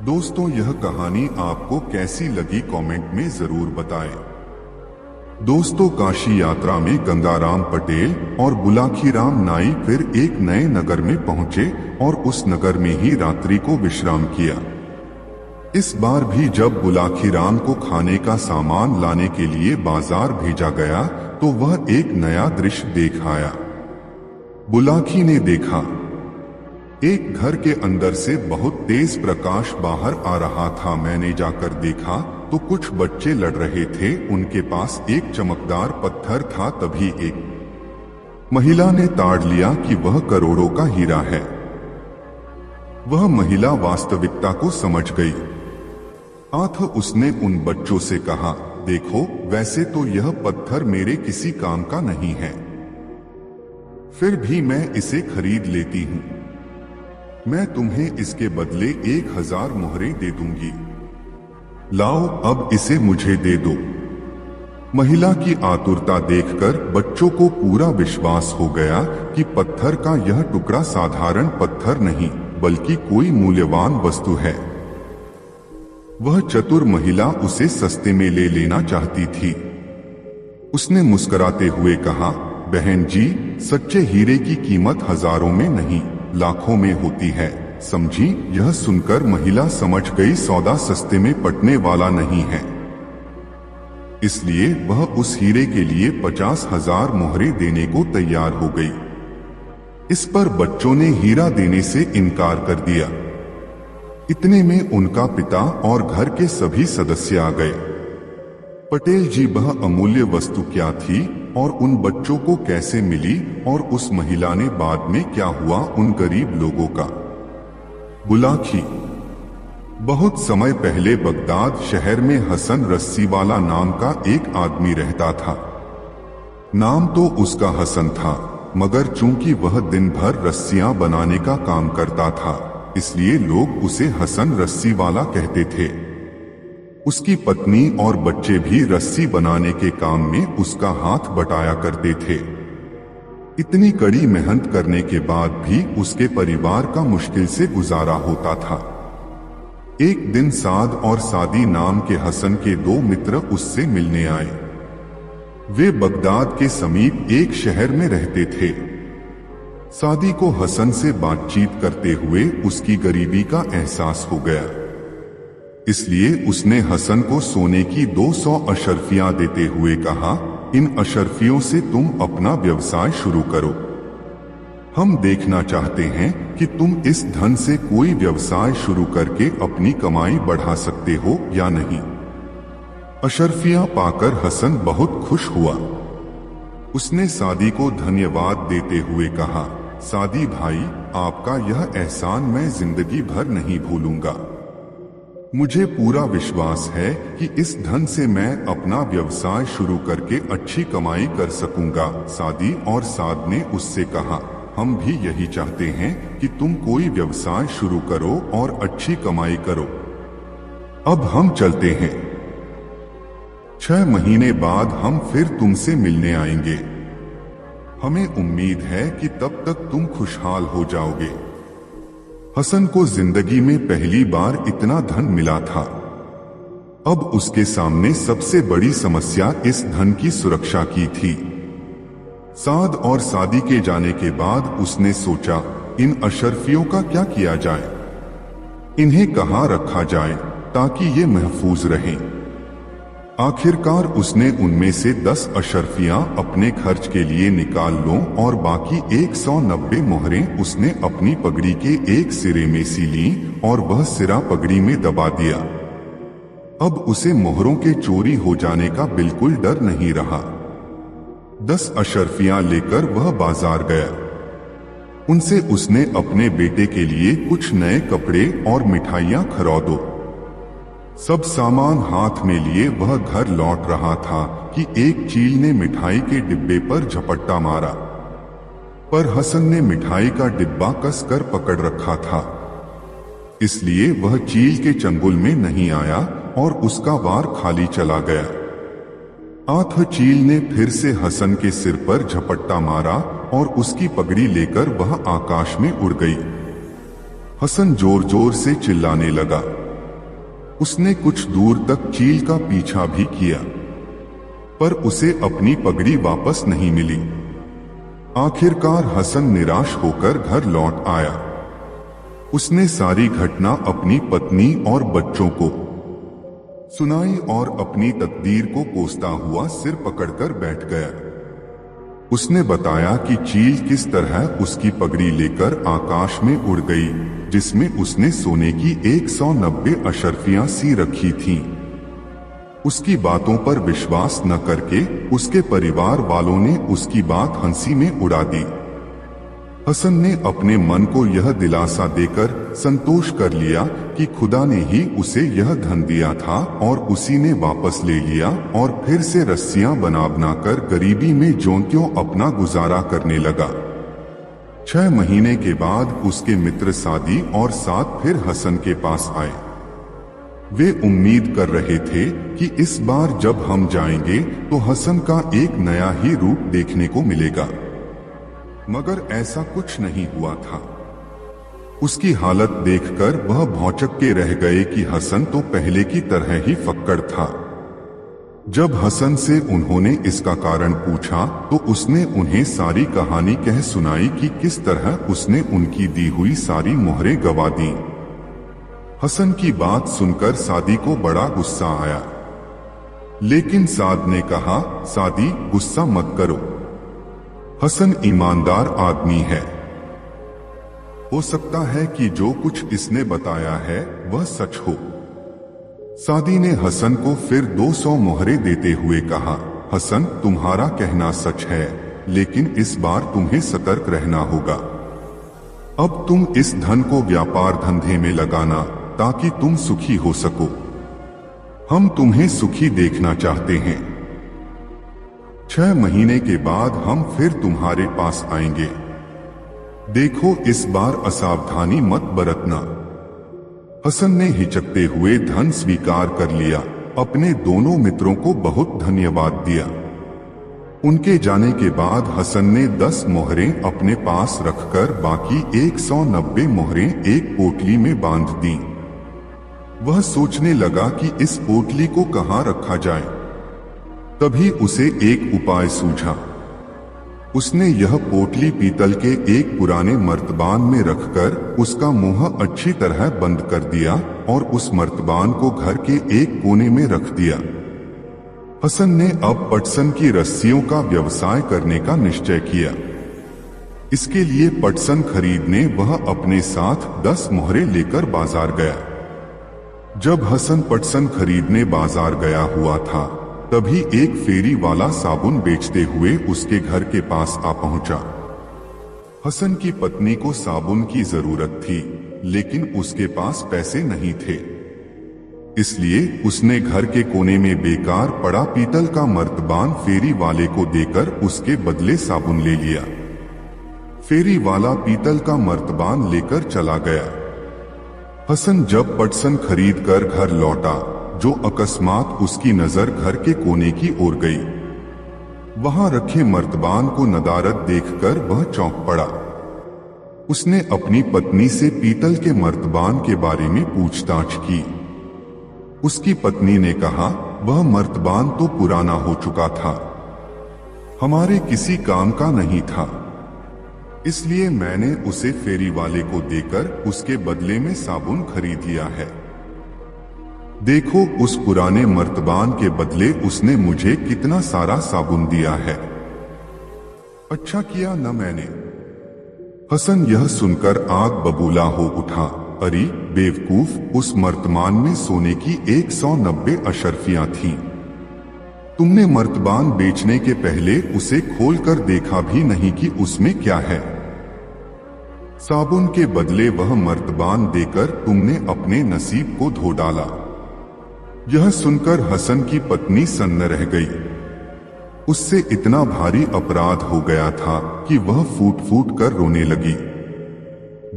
दोस्तों, यह कहानी आपको कैसी लगी कमेंट में जरूर बताएं। दोस्तों, काशी यात्रा में गंगाराम पटेल और बुलाखीराम नाई फिर एक नए नगर में पहुंचे और उस नगर में ही रात्रि को विश्राम किया। इस बार भी जब बुलाखीराम को खाने का सामान लाने के लिए बाजार भेजा गया तो वह एक नया दृश्य देख आया। बुलाखी ने देखा, एक घर के अंदर से बहुत तेज प्रकाश बाहर आ रहा था। मैंने जाकर देखा तो कुछ बच्चे लड़ रहे थे। उनके पास एक चमकदार पत्थर था। तभी एक महिला ने ताड़ लिया कि वह करोड़ों का हीरा है। वह महिला वास्तविकता को समझ गई। उसने उन बच्चों से कहा, देखो, वैसे तो यह पत्थर मेरे किसी काम का नहीं है, फिर भी मैं इसे खरीद लेती हूं। मैं तुम्हें इसके बदले 1000 मोहरें दे दूंगी। लाओ, अब इसे मुझे दे दो। महिला की आतुरता देखकर बच्चों को पूरा विश्वास हो गया कि पत्थर का यह टुकड़ा साधारण पत्थर नहीं बल्कि कोई मूल्यवान वस्तु है। वह चतुर महिला उसे सस्ते में ले लेना चाहती थी। उसने मुस्कुराते हुए कहा, बहन जी, सच्चे हीरे की कीमत हजारों में नहीं लाखों में होती है, समझी? यह सुनकर महिला समझ गई सौदा सस्ते में पटने वाला नहीं है। इसलिए वह उस हीरे के लिए 50,000 मोहरें देने को तैयार हो गई। इस पर बच्चों ने हीरा देने से इनकार कर दिया। इतने में उनका पिता और घर के सभी सदस्य आ गए। पटेल जी, वह अमूल्य वस्तु क्या थी और उन बच्चों को कैसे मिली, और उस महिला ने बाद में क्या हुआ उन गरीब लोगों का? बुलाखी। बहुत समय पहले बगदाद शहर में हसन रस्सीवाला नाम का एक आदमी रहता था। नाम तो उसका हसन था, मगर चूंकि वह दिन भर रस्सियां बनाने का काम करता था, इसलिए लोग उसे हसन रस्सी वाला कहते थे। उसकी पत्नी और बच्चे भी रस्सी बनाने के काम में उसका हाथ बटाया करते थे। इतनी कड़ी मेहनत करने के बाद भी उसके परिवार का मुश्किल से गुजारा होता था। एक दिन साद और सादी नाम के हसन के 2 मित्र उससे मिलने आए। वे बगदाद के समीप एक शहर में रहते थे। सादी को हसन से बातचीत करते हुए उसकी गरीबी का एहसास हो गया, इसलिए उसने हसन को सोने की 200 अशर्फियां देते हुए कहा, इन अशर्फियों से तुम अपना व्यवसाय शुरू करो। हम देखना चाहते हैं कि तुम इस धन से कोई व्यवसाय शुरू करके अपनी कमाई बढ़ा सकते हो या नहीं। अशर्फियां पाकर हसन बहुत खुश हुआ। उसने सादी को धन्यवाद देते हुए कहा, सादी भाई, आपका यह एहसान मैं जिंदगी भर नहीं भूलूंगा। मुझे पूरा विश्वास है कि इस धन से मैं अपना व्यवसाय शुरू करके अच्छी कमाई कर सकूंगा। सादी और साद ने उससे कहा, हम भी यही चाहते हैं कि तुम कोई व्यवसाय शुरू करो और अच्छी कमाई करो। अब हम चलते हैं। 6 महीने बाद हम फिर तुमसे मिलने आएंगे। हमें उम्मीद है कि तब तक तुम खुशहाल हो जाओगे। हसन को जिंदगी में पहली बार इतना धन मिला था। अब उसके सामने सबसे बड़ी समस्या इस धन की सुरक्षा की थी। साद और सादी के जाने के बाद उसने सोचा, इन अशर्फियों का क्या किया जाए, इन्हें कहाँ रखा जाए ताकि ये महफूज रहें। आखिरकार उसने उनमें से 10 अशर्फियां अपने खर्च के लिए निकाल लो और बाकी 190 मोहरें उसने अपनी पगड़ी के एक सिरे में सी ली और वह सिरा पगड़ी में दबा दिया। अब उसे मोहरों के चोरी हो जाने का बिल्कुल डर नहीं रहा। 10 अशर्फियां लेकर वह बाजार गया। उनसे उसने अपने बेटे के लिए कुछ नए कपड़े और मिठाइयां खरीदो। सब सामान हाथ में लिए वह घर लौट रहा था कि एक चील ने मिठाई के डिब्बे पर झपट्टा मारा, पर हसन ने मिठाई का डिब्बा कसकर पकड़ रखा था, इसलिए वह चील के चंगुल में नहीं आया और उसका वार खाली चला गया। आठ चील ने फिर से हसन के सिर पर झपट्टा मारा और उसकी पगड़ी लेकर वह आकाश में उड़ गई। हसन जोर जोर से चिल्लाने लगा। उसने कुछ दूर तक चील का पीछा भी किया, पर उसे अपनी पगड़ी वापस नहीं मिली। आखिरकार हसन निराश होकर घर लौट आया। उसने सारी घटना अपनी पत्नी और बच्चों को सुनाई और अपनी तकदीर को कोसता हुआ सिर पकड़कर बैठ गया। उसने बताया कि चील किस तरह उसकी पगड़ी लेकर आकाश में उड़ गई, जिसमें उसने सोने की 190 अशर्फियां सी रखी थीं। उसकी बातों पर विश्वास न करके उसके परिवार वालों ने उसकी बात हंसी में उड़ा दी। हसन ने अपने मन को यह दिलासा देकर संतोष कर लिया कि खुदा ने ही उसे यह धन दिया था और उसी ने वापस ले लिया, और फिर से रस्सियां बना बनाकर गरीबी में ज्यों त्यों अपना गुजारा करने लगा। 6 महीने के बाद उसके मित्र सादी और साथ फिर हसन के पास आए। वे उम्मीद कर रहे थे कि इस बार जब हम जाएंगे तो हसन का एक नया ही रूप देखने को मिलेगा, मगर ऐसा कुछ नहीं हुआ था। उसकी हालत देखकर वह भौंचक के रह गए कि हसन तो पहले की तरह ही फक्कड़ था। जब हसन से उन्होंने इसका कारण पूछा तो उसने उन्हें सारी कहानी कह सुनाई कि किस तरह उसने उनकी दी हुई सारी मोहरें गवा दी। हसन की बात सुनकर सादी को बड़ा गुस्सा आया, लेकिन साद ने कहा, सादी गुस्सा मत करो, हसन ईमानदार आदमी है। हो सकता है कि जो कुछ इसने बताया है वह सच हो। सादी ने हसन को फिर 200 मोहरें देते हुए कहा, हसन तुम्हारा कहना सच है, लेकिन इस बार तुम्हें सतर्क रहना होगा। अब तुम इस धन को व्यापार धंधे में लगाना ताकि तुम सुखी हो सको। हम तुम्हें सुखी देखना चाहते हैं। 6 महीने के बाद हम फिर तुम्हारे पास आएंगे। देखो इस बार असावधानी मत बरतना। हसन ने हिचकते हुए धन स्वीकार कर लिया, अपने दोनों मित्रों को बहुत धन्यवाद दिया। उनके जाने के बाद हसन ने 10 मोहरें अपने पास रखकर बाकी 190 मोहरें एक पोटली में बांध दी। वह सोचने लगा कि इस पोटली को कहाँ रखा जाए। तभी उसे एक उपाय सूझा। उसने यह पोटली पीतल के एक पुराने मर्तबान में रखकर उसका मुंह अच्छी तरह बंद कर दिया और उस मर्तबान को घर के एक कोने में रख दिया। हसन ने अब पटसन की रस्सियों का व्यवसाय करने का निश्चय किया। इसके लिए पटसन खरीदने वह अपने साथ 10 मोहरें लेकर बाजार गया। जब हसन पटसन खरीदने बाजार गया हुआ था, तभी एक फेरी वाला साबुन बेचते हुए उसके घर के पास आ पहुंचा। हसन की पत्नी को साबुन की जरूरत थी, लेकिन उसके पास पैसे नहीं थे। इसलिए उसने घर के कोने में बेकार पड़ा पीतल का मर्तबान फेरी वाले को देकर उसके बदले साबुन ले लिया। फेरी वाला पीतल का मर्तबान लेकर चला गया। हसन जब पटसन खरीद कर घर लौटा, जो अकस्मात उसकी नजर घर के कोने की ओर गई। वहां रखे मर्तबान को नदारद देखकर वह चौंक पड़ा। उसने अपनी पत्नी से पीतल के मर्तबान के बारे में पूछताछ की। उसकी पत्नी ने कहा, वह मर्तबान तो पुराना हो चुका था, हमारे किसी काम का नहीं था, इसलिए मैंने उसे फेरी वाले को देकर उसके बदले में साबुन खरीद लिया है। देखो उस पुराने मर्तबान के बदले उसने मुझे कितना सारा साबुन दिया है। अच्छा किया न मैंने। हसन यह सुनकर आग बबूला हो उठा। अरे बेवकूफ, उस मर्तबान में सोने की 190 अशर्फियां थीं। तुमने मर्तबान बेचने के पहले उसे खोलकर देखा भी नहीं कि उसमें क्या है। साबुन के बदले वह मर्तबान देकर तुमने अपने नसीब को धो डाला। यह सुनकर हसन की पत्नी सन्न रह गई। उससे इतना भारी अपराध हो गया था कि वह फूट फूट कर रोने लगी।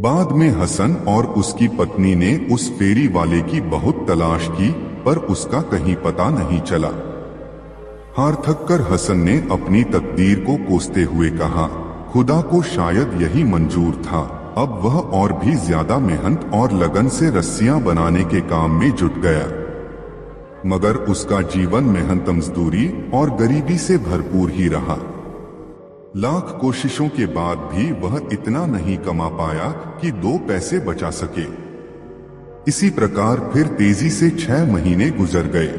बाद में हसन और उसकी पत्नी ने उस फेरी वाले की बहुत तलाश की, पर उसका कहीं पता नहीं चला। हार थककर हसन ने अपनी तकदीर को कोसते हुए कहा, खुदा को शायद यही मंजूर था। अब वह और भी ज्यादा मेहनत और लगन से रस्सियां बनाने के काम में जुट गया। मगर उसका जीवन मेहनत मजदूरी और गरीबी से भरपूर ही रहा। लाख कोशिशों के बाद भी वह इतना नहीं कमा पाया कि 2 पैसे बचा सके। इसी प्रकार फिर तेजी से 6 महीने गुजर गए।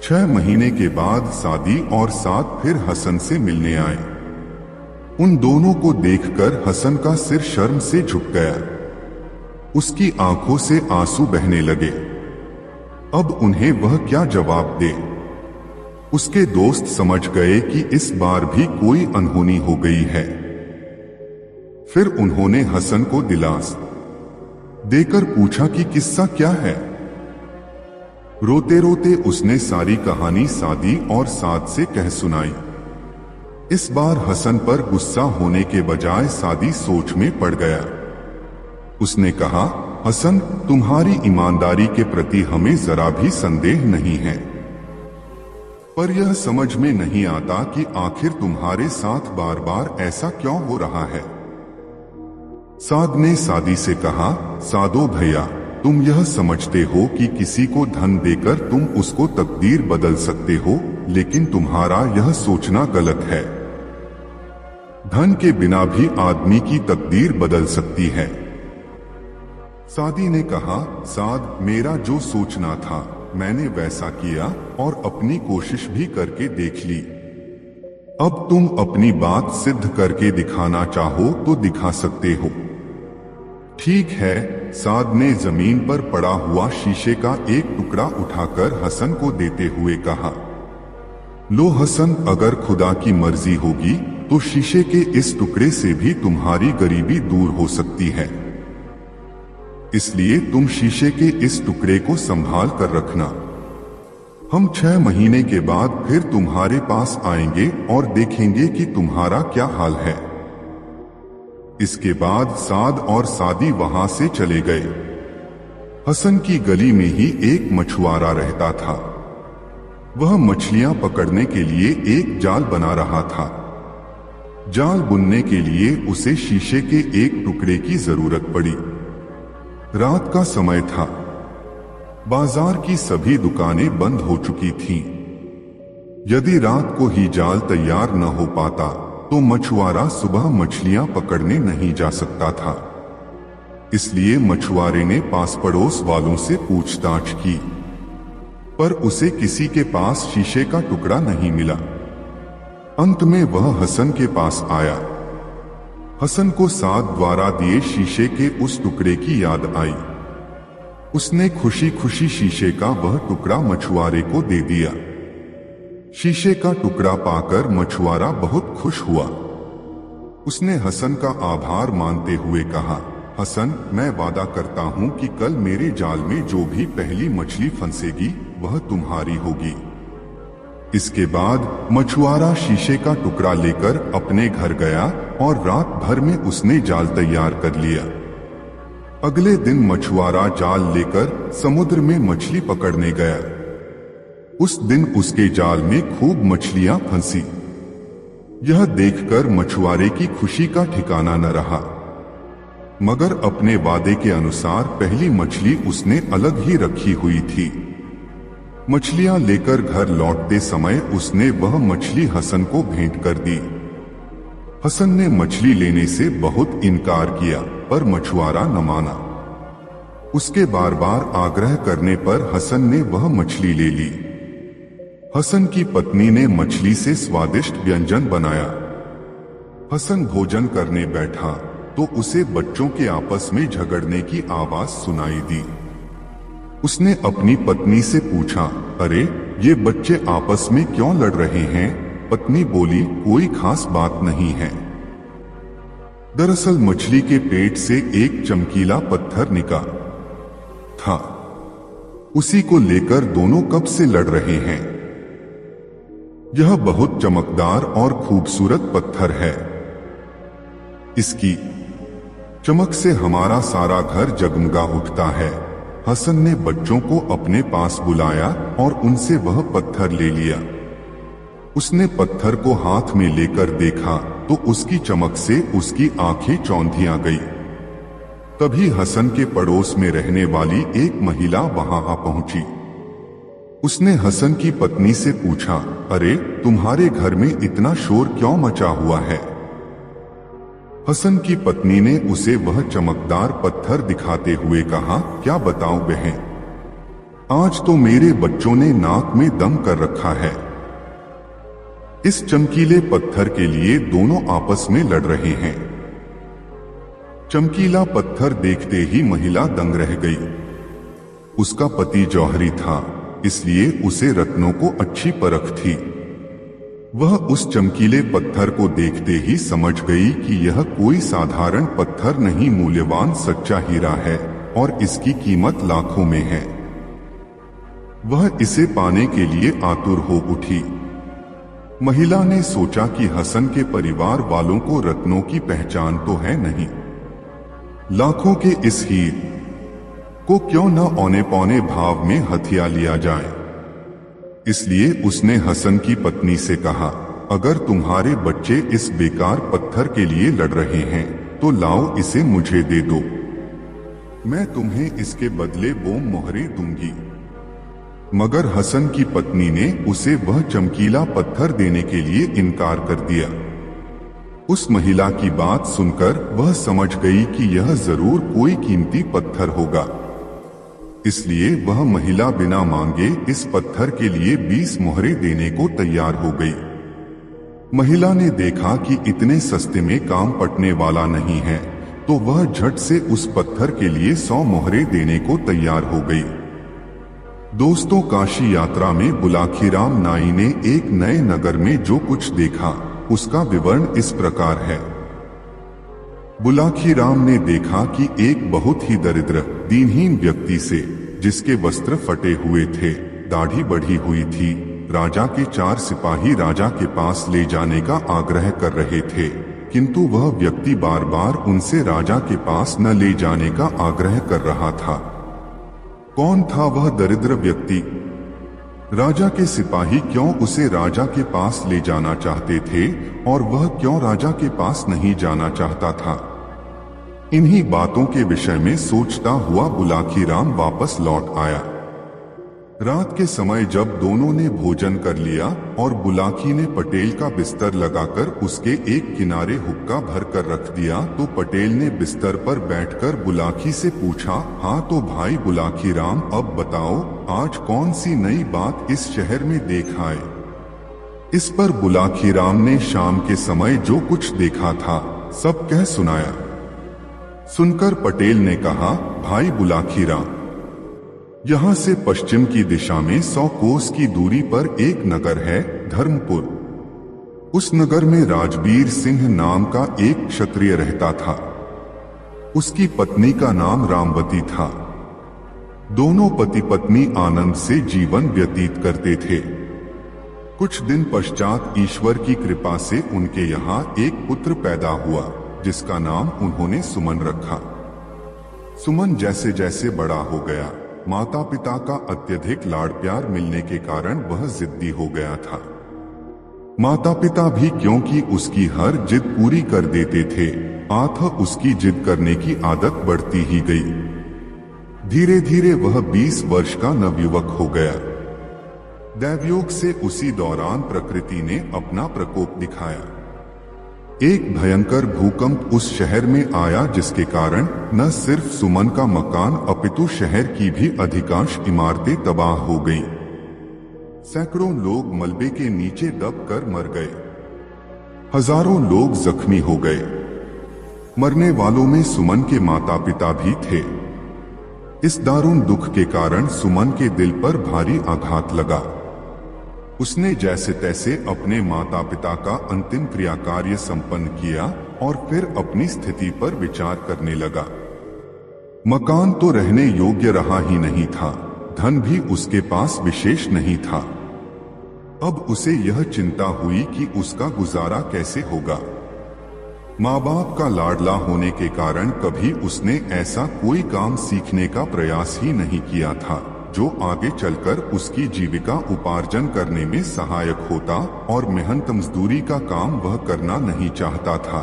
6 महीने के बाद सादी और साद फिर हसन से मिलने आए। उन दोनों को देखकर हसन का सिर शर्म से झुक गया। उसकी आंखों से आंसू बहने लगे। अब उन्हें वह क्या जवाब दे। उसके दोस्त समझ गए कि इस बार भी कोई अनहोनी हो गई है। फिर उन्होंने हसन को दिलासा देकर पूछा कि किस्सा क्या है। रोते रोते उसने सारी कहानी सादी और साद से कह सुनाई। इस बार हसन पर गुस्सा होने के बजाय सादी सोच में पड़ गया। उसने कहा, हसन, तुम्हारी ईमानदारी के प्रति हमें जरा भी संदेह नहीं है, पर यह समझ में नहीं आता कि आखिर तुम्हारे साथ बार बार ऐसा क्यों हो रहा है। साद ने सादी से कहा, सादो भैया, तुम यह समझते हो कि किसी को धन देकर तुम उसको तकदीर बदल सकते हो, लेकिन तुम्हारा यह सोचना गलत है। धन के बिना भी आदमी की तकदीर बदल सकती है। सादी ने कहा, साद, मेरा जो सोचना था मैंने वैसा किया और अपनी कोशिश भी करके देख ली। अब तुम अपनी बात सिद्ध करके दिखाना चाहो तो दिखा सकते हो। ठीक है, साद ने जमीन पर पड़ा हुआ शीशे का एक टुकड़ा उठाकर हसन को देते हुए कहा, लो हसन, अगर खुदा की मर्जी होगी तो शीशे के इस टुकड़े से भी तुम्हारी गरीबी दूर हो सकती है। इसलिए तुम शीशे के इस टुकड़े को संभाल कर रखना। हम 6 महीने के बाद फिर तुम्हारे पास आएंगे और देखेंगे कि तुम्हारा क्या हाल है। इसके बाद साद और सादी वहां से चले गए। हसन की गली में ही एक मछुआरा रहता था। वह मछलियां पकड़ने के लिए एक जाल बना रहा था। जाल बुनने के लिए उसे शीशे के एक टुकड़े की जरूरत पड़ी। रात का समय था। बाजार की सभी दुकानें बंद हो चुकी थीं। यदि रात को ही जाल तैयार न हो पाता तो मछुआरा सुबह मछलियां पकड़ने नहीं जा सकता था। इसलिए मछुआरे ने पास पड़ोस वालों से पूछताछ की, पर उसे किसी के पास शीशे का टुकड़ा नहीं मिला। अंत में वह हसन के पास आया। हसन को साद द्वारा दिए शीशे के उस टुकड़े की याद आई। उसने खुशी खुशी शीशे का वह टुकड़ा मछुआरे को दे दिया। शीशे का टुकड़ा पाकर मछुआरा बहुत खुश हुआ। उसने हसन का आभार मानते हुए कहा, हसन, मैं वादा करता हूं कि कल मेरे जाल में जो भी पहली मछली फंसेगी वह तुम्हारी होगी। इसके बाद मछुआरा शीशे का टुकड़ा लेकर अपने घर गया और रात भर में उसने जाल तैयार कर लिया। अगले दिन मछुआरा जाल लेकर समुद्र में मछली पकड़ने गया। उस दिन उसके जाल में खूब मछलियां फंसी। यह देखकर मछुआरे की खुशी का ठिकाना न रहा, मगर अपने वादे के अनुसार पहली मछली उसने अलग ही रखी हुई थी। मछलियां लेकर घर लौटते समय उसने वह मछली हसन को भेंट कर दी। हसन ने मछली लेने से बहुत इनकार किया, पर मछुआरा न माना। उसके बार बार आग्रह करने पर हसन ने वह मछली ले ली। हसन की पत्नी ने मछली से स्वादिष्ट व्यंजन बनाया। हसन भोजन करने बैठा तो उसे बच्चों के आपस में झगड़ने की आवाज सुनाई दी। उसने अपनी पत्नी से पूछा, अरे ये बच्चे आपस में क्यों लड़ रहे हैं? पत्नी बोली, कोई खास बात नहीं है। दरअसल मछली के पेट से एक चमकीला पत्थर निकला था। उसी को लेकर दोनों कब से लड़ रहे हैं। यह बहुत चमकदार और खूबसूरत पत्थर है। इसकी चमक से हमारा सारा घर जगमगा उठता है। हसन ने बच्चों को अपने पास बुलाया और उनसे वह पत्थर ले लिया। उसने पत्थर को हाथ में लेकर देखा तो उसकी चमक से उसकी आंखें चौंधिया गई। तभी हसन के पड़ोस में रहने वाली एक महिला वहां आ पहुंची। उसने हसन की पत्नी से पूछा, अरे तुम्हारे घर में इतना शोर क्यों मचा हुआ है? हसन की पत्नी ने उसे वह चमकदार पत्थर दिखाते हुए कहा, क्या बताऊं बहन, आज तो मेरे बच्चों ने नाक में दम कर रखा है। इस चमकीले पत्थर के लिए दोनों आपस में लड़ रहे हैं। चमकीला पत्थर देखते ही महिला दंग रह गई। उसका पति जौहरी था, इसलिए उसे रत्नों को अच्छी परख थी। वह उस चमकीले पत्थर को देखते ही समझ गई कि यह कोई साधारण पत्थर नहीं, मूल्यवान सच्चा हीरा है और इसकी कीमत लाखों में है। वह इसे पाने के लिए आतुर हो उठी। महिला ने सोचा कि हसन के परिवार वालों को रत्नों की पहचान तो है नहीं, लाखों के इस हीरे को क्यों न औने पौने भाव में हथिया लिया जाए। इसलिए उसने हसन की पत्नी से कहा, अगर तुम्हारे बच्चे इस बेकार पत्थर के लिए लड़ रहे हैं तो लाओ इसे मुझे दे दो, मैं तुम्हें इसके बदले बोम मोहरे दूंगी। मगर हसन की पत्नी ने उसे वह चमकीला पत्थर देने के लिए इनकार कर दिया। उस महिला की बात सुनकर वह समझ गई कि यह जरूर कोई कीमती पत्थर होगा, इसलिए वह महिला बिना मांगे इस पत्थर के लिए 20 मोहरे देने को तैयार हो गई। महिला ने देखा कि इतने सस्ते में काम पटने वाला नहीं है, तो वह झट से उस पत्थर के लिए 100 मोहरे देने को तैयार हो गई। दोस्तों, काशी यात्रा में बुलाखीराम नाई ने एक नए नगर में जो कुछ देखा उसका विवरण इस प्रकार है। बुलाखीराम ने देखा कि एक बहुत ही दरिद्र दीनहीन व्यक्ति से, जिसके वस्त्र फटे हुए थे, दाढ़ी बढ़ी हुई थी, राजा के 4 सिपाही राजा के पास ले जाने का आग्रह कर रहे थे, किंतु वह व्यक्ति बार बार उनसे राजा के पास न ले जाने का आग्रह कर रहा था। कौन था वह दरिद्र व्यक्ति? राजा के सिपाही क्यों उसे राजा के पास ले जाना चाहते थे और वह क्यों राजा के पास नहीं जाना चाहता था? इन्हीं बातों के विषय में सोचता हुआ बुलाखीराम वापस लौट आया। रात के समय जब दोनों ने भोजन कर लिया और बुलाखी ने पटेल का बिस्तर लगाकर उसके एक किनारे हुक्का भर कर रख दिया, तो पटेल ने बिस्तर पर बैठकर बुलाखी से पूछा, हाँ तो भाई बुलाखीराम, अब बताओ आज कौन सी नई बात इस शहर में देख आए? इस पर बुलाखीराम ने शाम के समय जो कुछ देखा था सब कह सुनाया। सुनकर पटेल ने कहा, भाई बुलाखीराम, यहाँ से पश्चिम की दिशा में 100 कोस की दूरी पर एक नगर है, धर्मपुर। उस नगर में राजबीर सिंह नाम का एक क्षत्रिय रहता था। उसकी पत्नी का नाम रामवती था। दोनों पति पत्नी आनंद से जीवन व्यतीत करते थे। कुछ दिन पश्चात ईश्वर की कृपा से उनके यहाँ एक पुत्र पैदा हुआ, जिसका नाम उन्होंने सुमन रखा। सुमन जैसे जैसे बड़ा हो गया, माता पिता का अत्यधिक लाड़ प्यार मिलने के कारण वह जिद्दी हो गया था। माता पिता भी क्योंकि उसकी हर जिद पूरी कर देते थे, अतः उसकी जिद करने की आदत बढ़ती ही गई। धीरे धीरे वह 20 वर्ष का नवयुवक हो गया। दैवयोग से उसी दौरान प्रकृति ने अपना प्रकोप दिखाया। एक भयंकर भूकंप उस शहर में आया, जिसके कारण न सिर्फ सुमन का मकान अपितु शहर की भी अधिकांश इमारतें तबाह हो गईं। सैकड़ों लोग मलबे के नीचे दब कर मर गए। हजारों लोग जख्मी हो गए। मरने वालों में सुमन के माता पिता भी थे। इस दारुण दुख के कारण सुमन के दिल पर भारी आघात लगा। उसने जैसे तैसे अपने माता पिता का अंतिम क्रिया कार्य संपन्न किया और फिर अपनी स्थिति पर विचार करने लगा। मकान तो रहने योग्य रहा ही नहीं था, धन भी उसके पास विशेष नहीं था। अब उसे यह चिंता हुई कि उसका गुजारा कैसे होगा। माँ बाप का लाडला होने के कारण कभी उसने ऐसा कोई काम सीखने का प्रयास ही नहीं किया था जो आगे चलकर उसकी जीविका उपार्जन करने में सहायक होता, और मेहनत मजदूरी का काम वह करना नहीं चाहता था।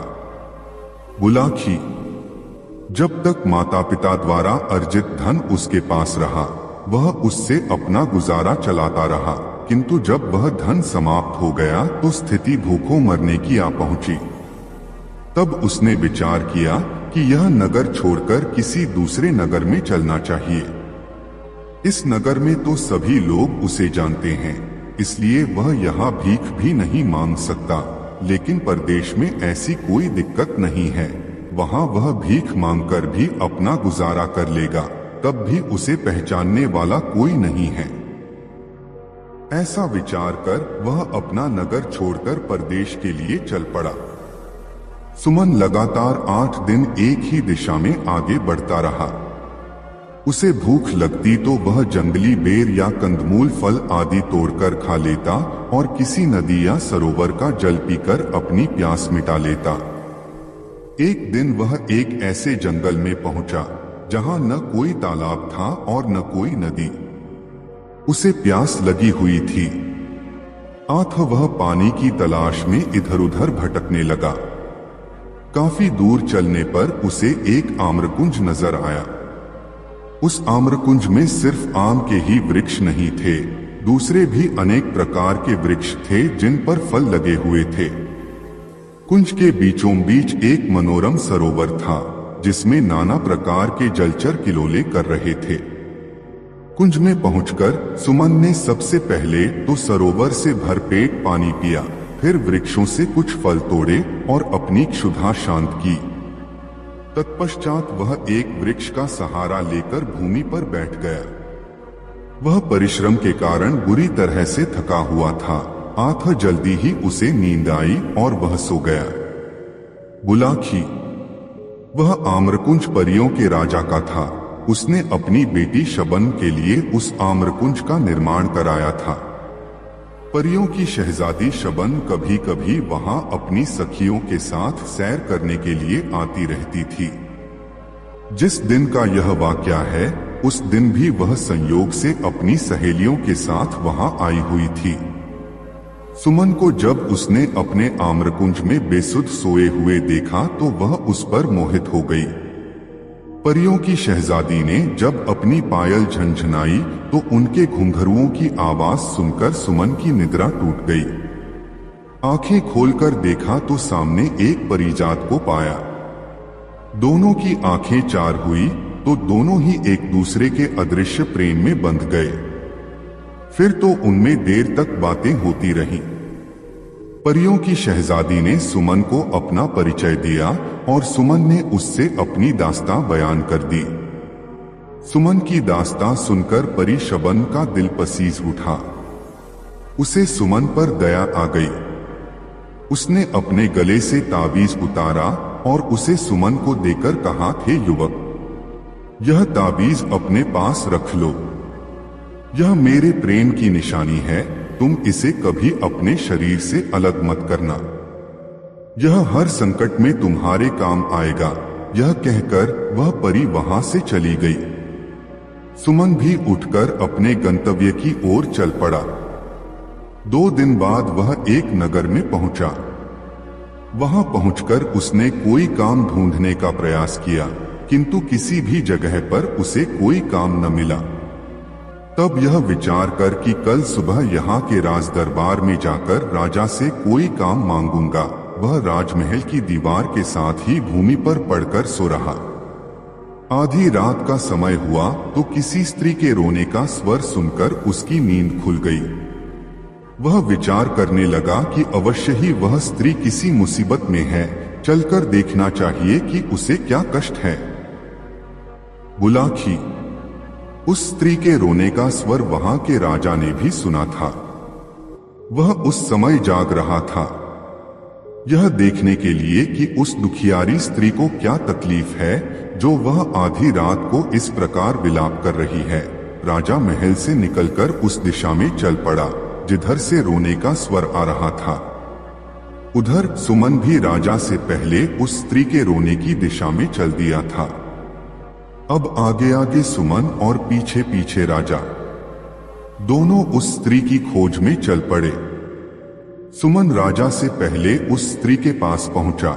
बुलाखी। जब तक माता पिता द्वारा अर्जित धन उसके पास रहा, वह उससे अपना गुजारा चलाता रहा, किंतु जब वह धन समाप्त हो गया तो स्थिति भूखों मरने की आ पहुंची। तब उसने विचार किया कि यह नगर छोड़कर किसी दूसरे नगर में चलना चाहिए। इस नगर में तो सभी लोग उसे जानते हैं, इसलिए वह यहाँ भीख भी नहीं मांग सकता। लेकिन परदेश में ऐसी कोई दिक्कत नहीं है, वहाँ वह भीख मांगकर भी अपना गुजारा कर लेगा, तब भी उसे पहचानने वाला कोई नहीं है। ऐसा विचार कर वह अपना नगर छोड़कर परदेश के लिए चल पड़ा। सुमन लगातार 8 दिन एक ही दिशा में आगे बढ़ता रहा। उसे भूख लगती तो वह जंगली बेर या कंदमूल फल आदि तोड़कर खा लेता और किसी नदी या सरोवर का जल पीकर अपनी प्यास मिटा लेता। एक दिन वह एक ऐसे जंगल में पहुंचा जहां न कोई तालाब था और न कोई नदी। उसे प्यास लगी हुई थी, अतः वह पानी की तलाश में इधर उधर भटकने लगा। काफी दूर चलने पर उसे एक आम्रकुंज नजर आया। उस आम्रकुंज में सिर्फ आम के ही वृक्ष नहीं थे, दूसरे भी अनेक प्रकार के वृक्ष थे जिन पर फल लगे हुए थे। कुंज के बीचों बीच एक मनोरम सरोवर था जिसमें नाना प्रकार के जलचर किलोले कर रहे थे। कुंज में पहुंचकर सुमन ने सबसे पहले तो सरोवर से भरपेट पानी पिया, फिर वृक्षों से कुछ फल तोड़े और अपनी क्षुधा शांत की। तत्पश्चात वह एक वृक्ष का सहारा लेकर भूमि पर बैठ गया। वह परिश्रम के कारण बुरी तरह से थका हुआ था, अतः जल्दी ही उसे नींद आई और वह सो गया। बुलाखी। वह आम्रकुंज परियों के राजा का था। उसने अपनी बेटी शबन के लिए उस आम्रकुंज का निर्माण कराया था। परियों की शहजादी शबन कभी कभी वहां अपनी सखियों के साथ सैर करने के लिए आती रहती थी। जिस दिन का यह वाकया है, उस दिन भी वह संयोग से अपनी सहेलियों के साथ वहां आई हुई थी। सुमन को जब उसने अपने आम्रकुंज में बेसुध सोए हुए देखा तो वह उस पर मोहित हो गई। परियों की शहजादी ने जब अपनी पायल झनझनाई तो उनके घुंघरुओं की आवाज सुनकर सुमन की निद्रा टूट गई। आंखें खोलकर देखा तो सामने एक परिजात को पाया। दोनों की आंखें चार हुई तो दोनों ही एक दूसरे के अदृश्य प्रेम में बंध गए। फिर तो उनमें देर तक बातें होती रहीं। परियों की शहजादी ने सुमन को अपना परिचय दिया और सुमन ने उससे अपनी दास्तां बयान कर दी। सुमन की दास्तां सुनकर परी शबन का दिल पसीज उठा। उसे सुमन पर दया आ गई। उसने अपने गले से ताबीज उतारा और उसे सुमन को देकर कहा, थे युवक, यह ताबीज अपने पास रख लो। यह मेरे प्रेम की निशानी है, तुम इसे कभी अपने शरीर से अलग मत करना। यह हर संकट में तुम्हारे काम आएगा। यह कहकर वह परी वहां से चली गई। सुमन भी उठकर अपने गंतव्य की ओर चल पड़ा। 2 दिन बाद वह एक नगर में पहुंचा। वहां पहुंचकर उसने कोई काम ढूंढने का प्रयास किया, किंतु किसी भी जगह पर उसे कोई काम न मिला। तब यह विचार कर कि कल सुबह यहाँ के राज दरबार में जाकर राजा से कोई काम मांगूंगा, वह राजमहल की दीवार के साथ ही भूमि पर पड़कर सो रहा। आधी रात का समय हुआ तो किसी स्त्री के रोने का स्वर सुनकर उसकी नींद खुल गई। वह विचार करने लगा कि अवश्य ही वह स्त्री किसी मुसीबत में है, चलकर देखना चाहिए कि उसे क्या कष्ट है। बुलाखी। उस स्त्री के रोने का स्वर वहां के राजा ने भी सुना था। वह उस समय जाग रहा था, यह देखने के लिए कि उस दुखियारी स्त्री को क्या तकलीफ है जो वह आधी रात को इस प्रकार विलाप कर रही है। राजा महल से निकलकर उस दिशा में चल पड़ा जिधर से रोने का स्वर आ रहा था। उधर सुमन भी राजा से पहले उस स्त्री के रोने की दिशा में चल दिया था। अब आगे आगे सुमन और पीछे पीछे राजा, दोनों उस स्त्री की खोज में चल पड़े। सुमन राजा से पहले उस स्त्री के पास पहुंचा।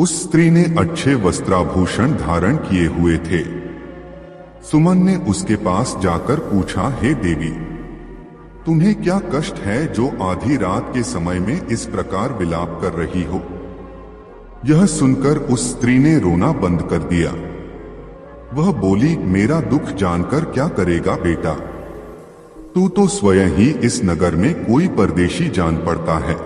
उस स्त्री ने अच्छे वस्त्राभूषण धारण किए हुए थे। सुमन ने उसके पास जाकर पूछा, हे देवी, तुम्हें क्या कष्ट है जो आधी रात के समय में इस प्रकार विलाप कर रही हो? यह सुनकर उस स्त्री ने रोना बंद कर दिया। वह बोली, मेरा दुख जानकर क्या करेगा बेटा? तू तो स्वयं ही इस नगर में कोई परदेशी जान पड़ता है।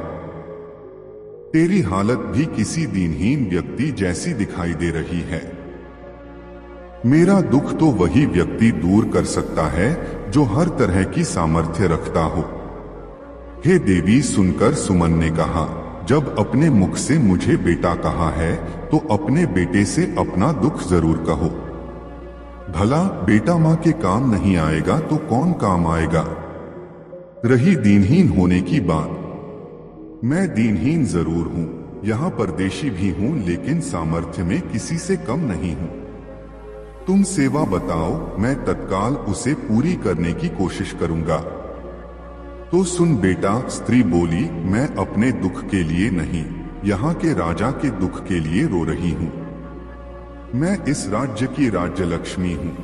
तेरी हालत भी किसी दीनहीन व्यक्ति जैसी दिखाई दे रही है। मेरा दुख तो वही व्यक्ति दूर कर सकता है जो हर तरह की सामर्थ्य रखता हो। हे देवी, सुनकर सुमन ने कहा, जब अपने मुख से मुझे बेटा कहा है तो अपने बेटे से अपना दुख जरूर कहो। भला बेटा मां के काम नहीं आएगा तो कौन काम आएगा? रही दीनहीन होने की बात, मैं दीनहीन जरूर हूं, यहां परदेशी भी हूं, लेकिन सामर्थ्य में किसी से कम नहीं हूं। तुम सेवा बताओ, मैं तत्काल उसे पूरी करने की कोशिश करूंगा। तो सुन बेटा, स्त्री बोली, मैं अपने दुख के लिए नहीं, यहाँ के राजा के दुख के लिए रो रही हूँ। मैं इस राज्य की राज्य लक्ष्मी हूँ।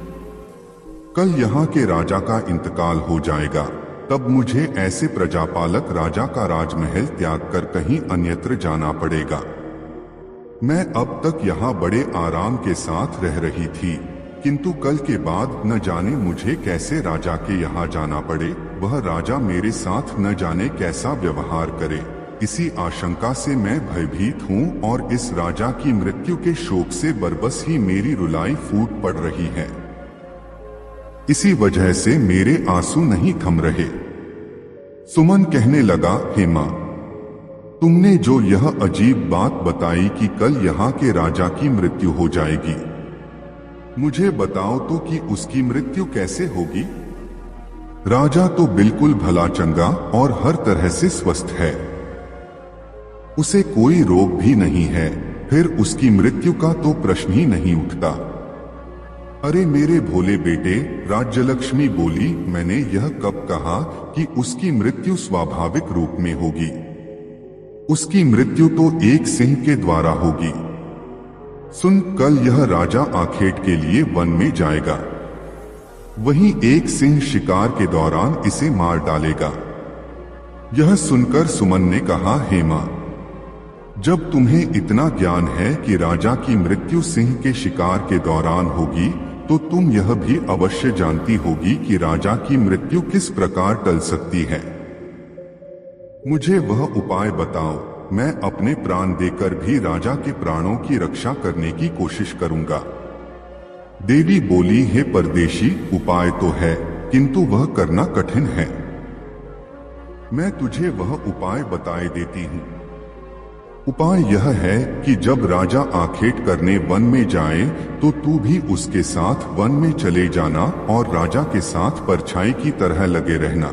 कल यहाँ के राजा का इंतकाल हो जाएगा, तब मुझे ऐसे प्रजापालक राजा का राजमहल त्याग कर कहीं अन्यत्र जाना पड़ेगा। मैं अब तक यहाँ बड़े आराम के साथ रह रही थी, किंतु कल के बाद न जाने मुझे कैसे राजा के यहाँ जाना पड़े। वह राजा मेरे साथ न जाने कैसा व्यवहार करे, इसी आशंका से मैं भयभीत हूँ और इस राजा की मृत्यु के शोक से बरबस ही मेरी रुलाई फूट पड़ रही है। इसी वजह से मेरे आंसू नहीं थम रहे। सुमन कहने लगा, हे मां, तुमने जो यह अजीब बात बताई कि कल यहाँ के राजा की मृत्यु हो जाएगी, मुझे बताओ तो कि उसकी मृत्यु कैसे होगी? राजा तो बिल्कुल भला चंगा और हर तरह से स्वस्थ है, उसे कोई रोग भी नहीं है, फिर उसकी मृत्यु का तो प्रश्न ही नहीं उठता। अरे मेरे भोले बेटे, राज्यलक्ष्मी बोली, मैंने यह कब कहा कि उसकी मृत्यु स्वाभाविक रूप में होगी? उसकी मृत्यु तो एक सिंह के द्वारा होगी। सुन, कल यह राजा आखेट के लिए वन में जाएगा, वहीं एक सिंह शिकार के दौरान इसे मार डालेगा। यह सुनकर सुमन ने कहा, हे मां, जब तुम्हें इतना ज्ञान है कि राजा की मृत्यु सिंह के शिकार के दौरान होगी, तो तुम यह भी अवश्य जानती होगी कि राजा की मृत्यु किस प्रकार टल सकती है। मुझे वह उपाय बताओ, मैं अपने प्राण देकर भी राजा के प्राणों की रक्षा करने की कोशिश करूंगा। देवी बोली, हे परदेशी, उपाय तो है, किंतु वह करना कठिन है। मैं तुझे वह उपाय बताए देती हूँ। उपाय यह है कि जब राजा आखेट करने वन में जाए तो तू भी उसके साथ वन में चले जाना और राजा के साथ परछाई की तरह लगे रहना।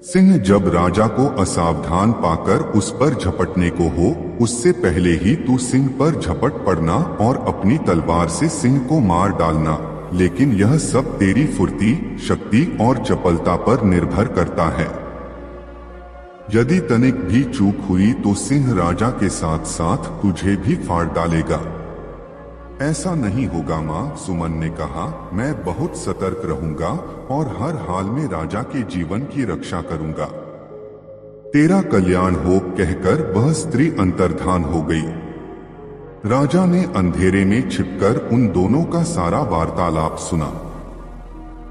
सिंह जब राजा को असावधान पाकर उस पर झपटने को हो, उससे पहले ही तू सिंह पर झपट पड़ना और अपनी तलवार से सिंह को मार डालना। लेकिन यह सब तेरी फुर्ती, शक्ति और चपलता पर निर्भर करता है। यदि तनिक भी चूक हुई तो सिंह राजा के साथ साथ तुझे भी फाड़ डालेगा। ऐसा नहीं होगा मां, सुमन ने कहा, मैं बहुत सतर्क रहूंगा और हर हाल में राजा के जीवन की रक्षा करूंगा। तेरा कल्याण हो, कहकर वह स्त्री अंतर्धान हो गई। राजा ने अंधेरे में छिपकर उन दोनों का सारा वार्तालाप सुना।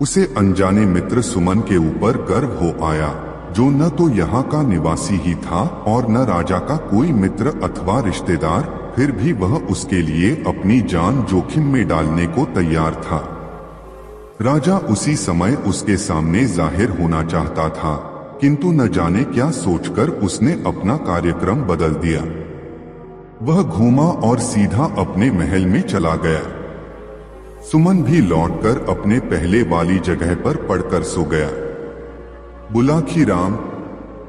उसे अनजाने मित्र सुमन के ऊपर गर्व हो आया, जो न तो यहाँ का निवासी ही था और न राजा का कोई मित्र अथवा रिश्तेदार, फिर भी वह उसके लिए अपनी जान जोखिम में डालने को तैयार था। राजा उसी समय उसके सामने जाहिर होना चाहता था, किंतु न जाने क्या सोचकर उसने अपना कार्यक्रम बदल दिया। वह घूमा और सीधा अपने महल में चला गया। सुमन भी लौटकर अपने पहले वाली जगह पर पड़कर सो गया। बुलाखी राम